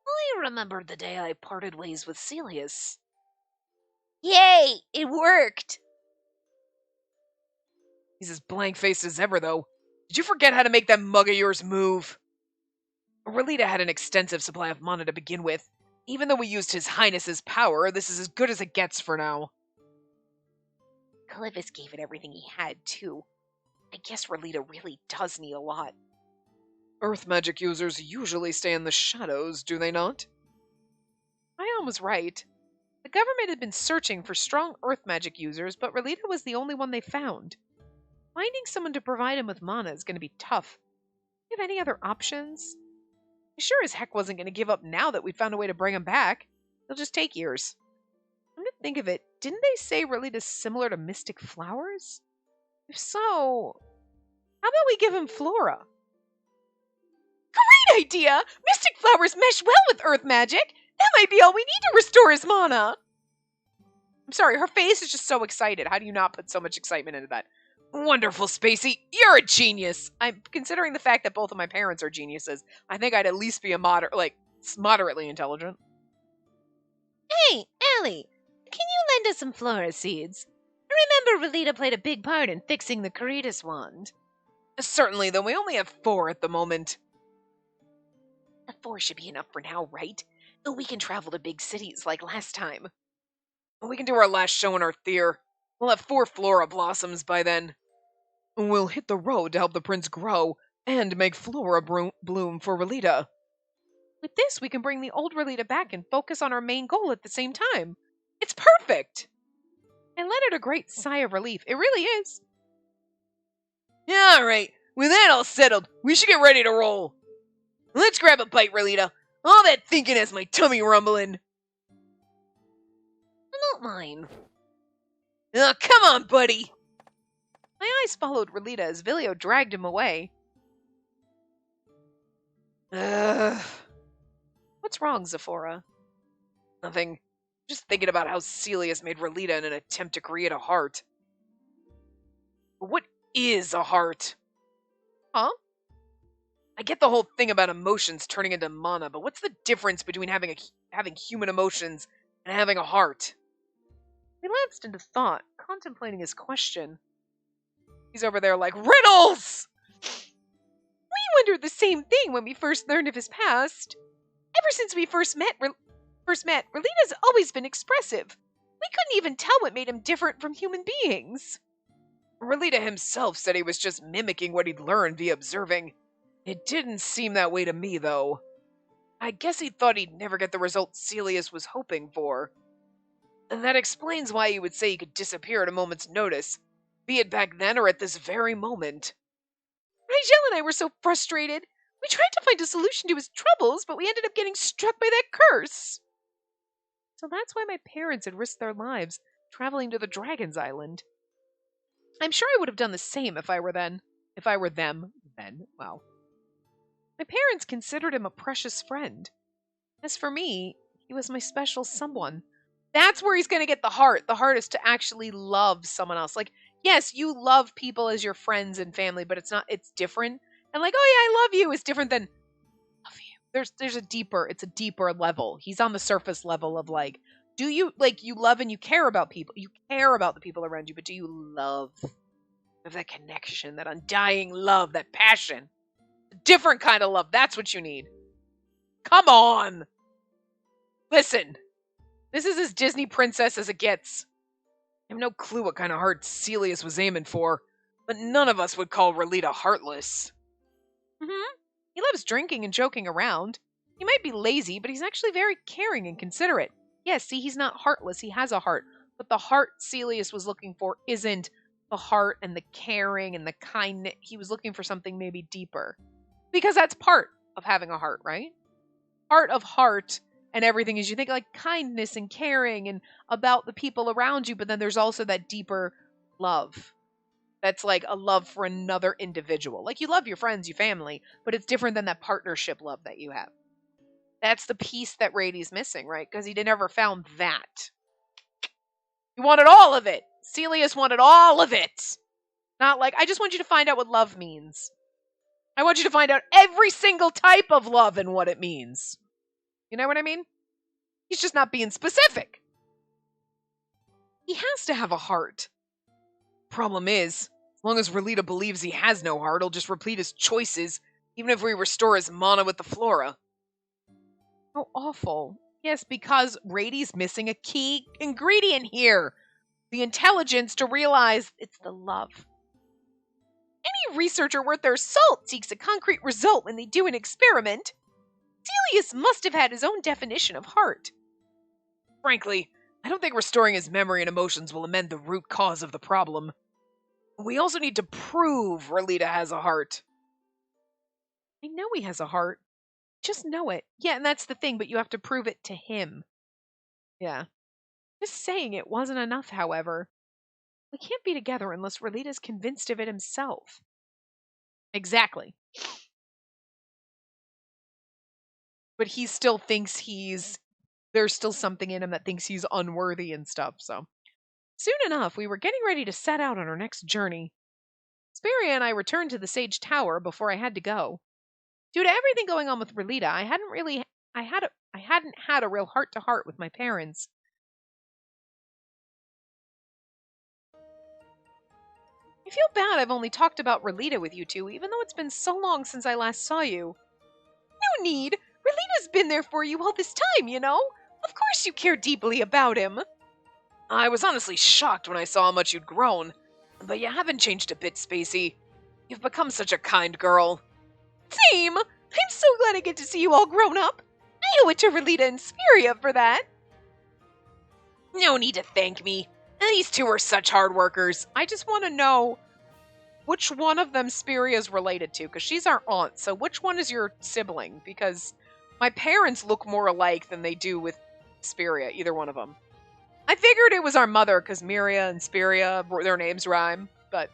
I remember the day I parted ways with Celius. Yay! It worked! He's as blank-faced as ever, though. Did you forget how to make that mug of yours move? Relita had an extensive supply of mana to begin with. Even though we used His Highness's power, this is as good as it gets for now. Clovis gave it everything he had, too. I guess Relita really does need a lot. Earth magic users usually stay in the shadows, do they not? Ion was right. The government had been searching for strong earth magic users, but Relita was the only one they found. Finding someone to provide him with mana is going to be tough. Do you have any other options? I sure as heck wasn't going to give up now that we'd found a way to bring him back. It'll just take years. Come to think of it, didn't they say Relita's similar to Mystic Flowers? If so, how about we give him Flora? Great idea! Mystic Flowers mesh well with Earth magic! That might be all we need to restore his mana! I'm sorry, her face is just so excited. How do you not put so much excitement into that? Wonderful, Spacey! You're a genius! I'm considering the fact that both of my parents are geniuses. I think I'd at least be moderately intelligent. Hey, Allie, can you lend us some Flora seeds? I remember Relita played a big part in fixing the Caritas wand. Certainly, though we only have 4 at the moment. The 4 should be enough for now, right? Though we can travel to big cities like last time. We can do our last show in Arthir. We'll have 4 Flora blossoms by then. We'll hit the road to help the prince grow and make Flora bloom for Relita. With this, we can bring the old Relita back and focus on our main goal at the same time. It's perfect! I let out a great sigh of relief. It really is. Yeah, alright. With that all settled, we should get ready to roll. Let's grab a bite, Relita. All that thinking has my tummy rumbling. Not mine. Oh, come on, buddy. My eyes followed Relita as Vilio dragged him away. What's wrong, Zephora? Nothing. Just thinking about how Celius made Relita in an attempt to create a heart. But what is a heart? Huh? I get the whole thing about emotions turning into mana, but what's the difference between having human emotions and having a heart? He lapsed into thought, contemplating his question. He's over there like, riddles! We wondered the same thing when we first learned of his past. Ever since we first met, Relita's always been expressive. We couldn't even tell what made him different from human beings. Relita himself said he was just mimicking what he'd learned via observing. It didn't seem that way to me, though. I guess he thought he'd never get the result Celius was hoping for. And that explains why he would say he could disappear at a moment's notice, be it back then or at this very moment. Rigel and I were so frustrated. We tried to find a solution to his troubles, but we ended up getting struck by that curse. So that's why my parents had risked their lives traveling to the Dragon's Island. I'm sure I would have done the same if I were them. Wow. My parents considered him a precious friend. As for me, he was my special someone. That's where he's going to get the heart. The heart is to actually love someone else. Like, yes, you love people as your friends and family, but it's different. And like, oh yeah, I love you is different than love you. There's a deeper level. He's on the surface level of like, do you, like, you love and you care about people. You care about the people around you, but do you love? Have that connection, that undying love, that passion. A different kind of love. That's what you need. Come on. Listen. This is as Disney princess as it gets. I have no clue what kind of heart Celius was aiming for, but none of us would call Relita heartless. He loves drinking and joking around. He might be lazy, but he's actually very caring and considerate. Yes, see, he's not heartless. He has a heart. But the heart Celius was looking for isn't the heart and the caring and the kindness. He was looking for something maybe deeper. Because that's part of having a heart, right? Part of heart and everything is you think like kindness and caring and about the people around you, but then there's also that deeper love. That's like a love for another individual. Like you love your friends, your family, but it's different than that partnership love that you have. That's the piece that Rady's missing, right? Because he never found that. He wanted all of it. Celius wanted all of it. Not like, I just want you to find out what love means. I want you to find out every single type of love and what it means. You know what I mean? He's just not being specific. He has to have a heart. Problem is, long as Relita believes he has no heart, he'll just repeat his choices, even if we restore his mana with the flora. How awful. Yes, because Rady's missing a key ingredient here. The intelligence to realize it's the love. Any researcher worth their salt seeks a concrete result when they do an experiment. Celius must have had his own definition of heart. Frankly, I don't think restoring his memory and emotions will amend the root cause of the problem. We also need to prove Relita has a heart. I know he has a heart. Just know it. Yeah, and that's the thing, but you have to prove it to him. Yeah. Just saying it wasn't enough, however. We can't be together unless Relita's convinced of it himself. Exactly. But he still thinks there's still something in him that thinks he's unworthy and stuff, so. Soon enough, we were getting ready to set out on our next journey. Speria and I returned to the Sage Tower before I had to go. Due to everything going on with Relita, I hadn't had a real heart-to-heart with my parents. I feel bad I've only talked about Relita with you two, even though it's been so long since I last saw you. No need. Relita's been there for you all this time, you know? Of course you care deeply about him. I was honestly shocked when I saw how much you'd grown, but you haven't changed a bit, Spacey. You've become such a kind girl. Same! I'm so glad I get to see you all grown up. I owe it to Relita and Speria for that. No need to thank me. These two are such hard workers. I just want to know which one of them Spiria's related to, because she's our aunt, so which one is your sibling? Because my parents look more alike than they do with Speria, either one of them. I figured it was our mother, because Miria and Speria, their names rhyme, but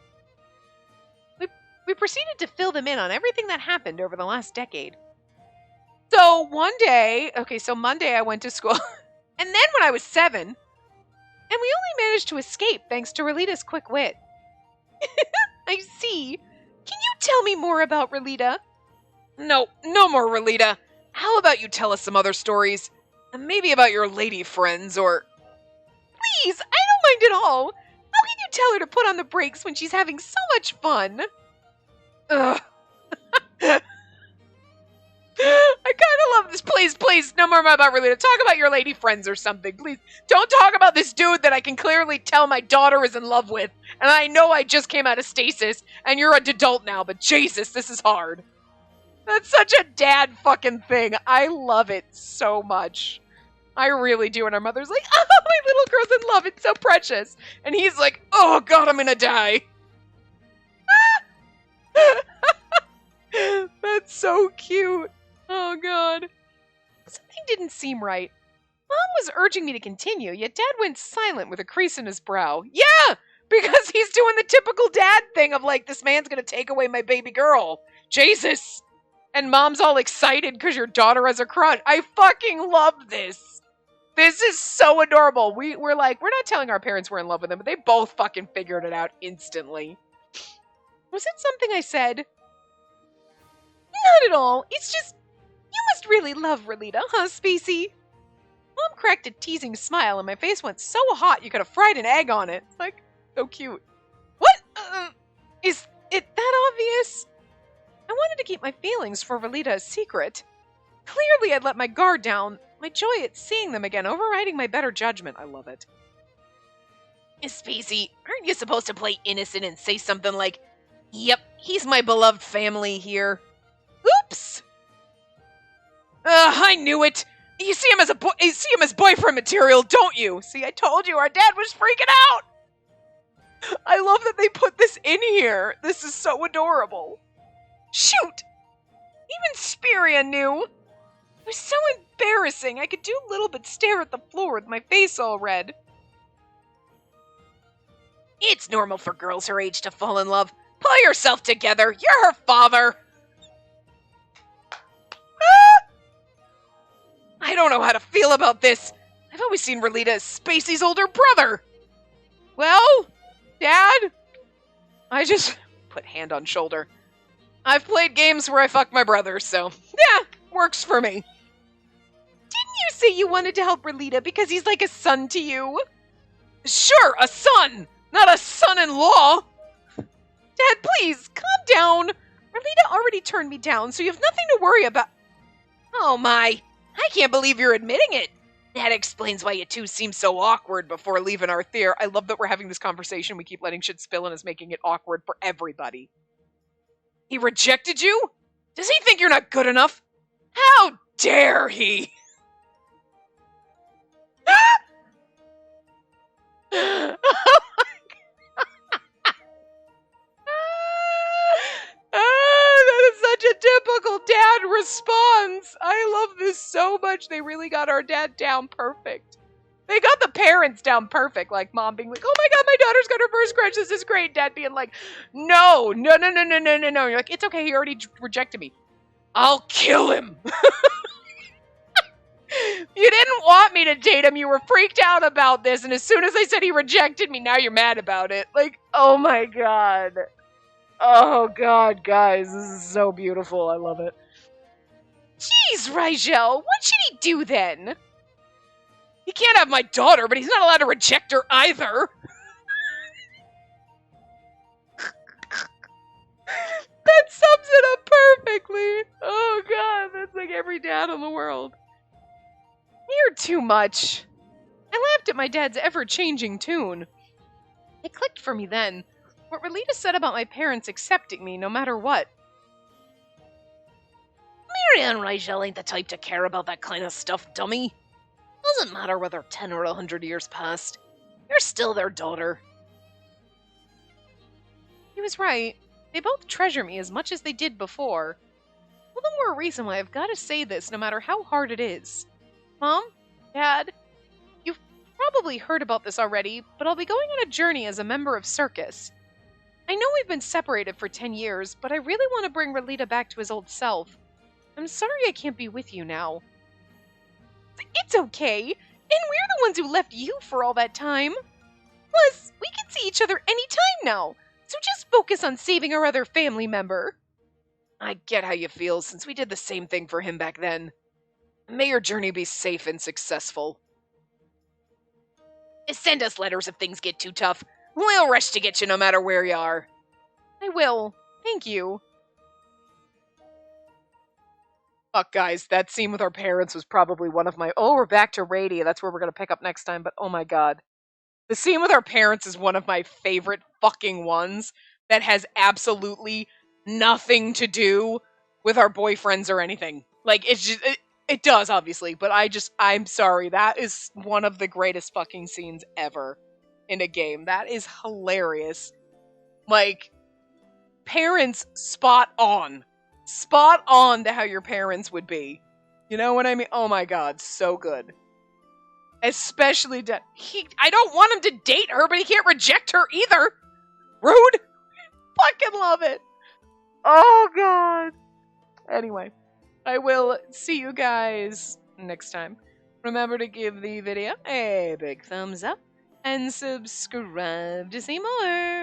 we proceeded to fill them in on everything that happened over the last decade. So one day, so Monday I went to school, and then when I was 7, and we only managed to escape thanks to Relita's quick wit. I see. Can you tell me more about Relita? No more Relita. How about you tell us some other stories? Maybe about your lady friends, or... Please, I don't mind at all. How can you tell her to put on the brakes when she's having so much fun? Ugh. I kind of love this. Please, no more about Relita. Talk about your lady friends or something, please. Don't talk about this dude that I can clearly tell my daughter is in love with. And I know I just came out of stasis, and you're an adult now, but Jesus, this is hard. That's such a dad fucking thing. I love it so much. I really do. And our mother's like, oh, my little girl's in love. It's so precious. And he's like, oh, God, I'm gonna die. That's so cute. Oh, God. Something didn't seem right. Mom was urging me to continue, yet Dad went silent with a crease in his brow. Yeah, because he's doing the typical dad thing of like, this man's gonna take away my baby girl. Jesus. And Mom's all excited because your daughter has a crush. I fucking love this. This is so adorable. We're like, we're not telling our parents we're in love with them, but they both fucking figured it out instantly. Was it something I said? Not at all. It's just, you must really love Relita, huh, Spacey? Mom cracked a teasing smile and my face went so hot you could have fried an egg on it. It's like, so cute. What? Is it that obvious? I wanted to keep my feelings for Relita a secret. Clearly I'd let my guard down, my joy at seeing them again overriding my better judgment. I love it. Spacey, aren't you supposed to play innocent and say something like, yep, he's my beloved family here? Oops! I knew it! You see him as boyfriend material, don't you? See, I told you, our dad was freaking out! I love that they put this in here. This is so adorable. Shoot! Even Speria knew. It was so embarrassing. I could do little but stare at the floor with my face all red. It's normal for girls her age to fall in love. Pull yourself together. You're her father. I don't know how to feel about this. I've always seen Relita as Spacey's older brother. Well, Dad, I just put hand on shoulder. I've played games where I fuck my brother, so yeah, works for me. Didn't you say you wanted to help Relita because he's like a son to you? Sure, a son, not a son-in-law. Dad, please, calm down. Merlita already turned me down, so you have nothing to worry about. Oh my, I can't believe you're admitting it. That explains why you two seem so awkward before leaving our theater. I love that we're having this conversation. We keep letting shit spill and it's making it awkward for everybody. He rejected you? Does he think you're not good enough? How dare he? Oh that is such a typical dad response. I love this so much. They really got our dad down perfect. They got the parents down perfect. Like mom being like, oh my god, my daughter's got her first crush. This is great. Dad being like, no. You're like, it's okay. He already rejected me. I'll kill him. You didn't want me to date him. You were freaked out about this. And as soon as I said he rejected me, now you're mad about it. Like, oh my god. Oh god, guys. This is so beautiful. I love it. Jeez, Rigel. What should he do then? He can't have my daughter, but he's not allowed to reject her either. That sums it up perfectly. Oh god, that's like every dad in the world. You're too much. I laughed at my dad's ever-changing tune. It clicked for me then. What Relita said about my parents accepting me no matter what. Marianne Rigel ain't the type to care about that kind of stuff, dummy. Doesn't matter whether 10 or 100 years passed. You're still their daughter. He was right. They both treasure me as much as they did before. All the more reason why I've got to say this no matter how hard it is. Mom? Dad? You've probably heard about this already, but I'll be going on a journey as a member of Circus. I know we've been separated for 10 years, but I really want to bring Relita back to his old self. I'm sorry I can't be with you now. It's okay, and we're the ones who left you for all that time. Plus, we can see each other any time now, so just focus on saving our other family member. I get how you feel, since we did the same thing for him back then. May your journey be safe and successful. Send us letters if things get too tough. We'll rush to get you no matter where you are. I will. Thank you. Fuck, guys, that scene with our parents was probably one of my... Oh, we're back to Rady. That's where we're going to pick up next time, but oh my god. The scene with our parents is one of my favorite fucking ones that has absolutely nothing to do with our boyfriends or anything. Like, it's just... It does, obviously, but I'm sorry. That is one of the greatest fucking scenes ever in a game. That is hilarious. Like, parents spot on. Spot on to how your parents would be. You know what I mean? Oh my god, so good. Especially, I don't want him to date her, but he can't reject her either. Rude. Fucking love it. Oh god. Anyway. I will see you guys next time. Remember to give the video a big thumbs up and subscribe to see more.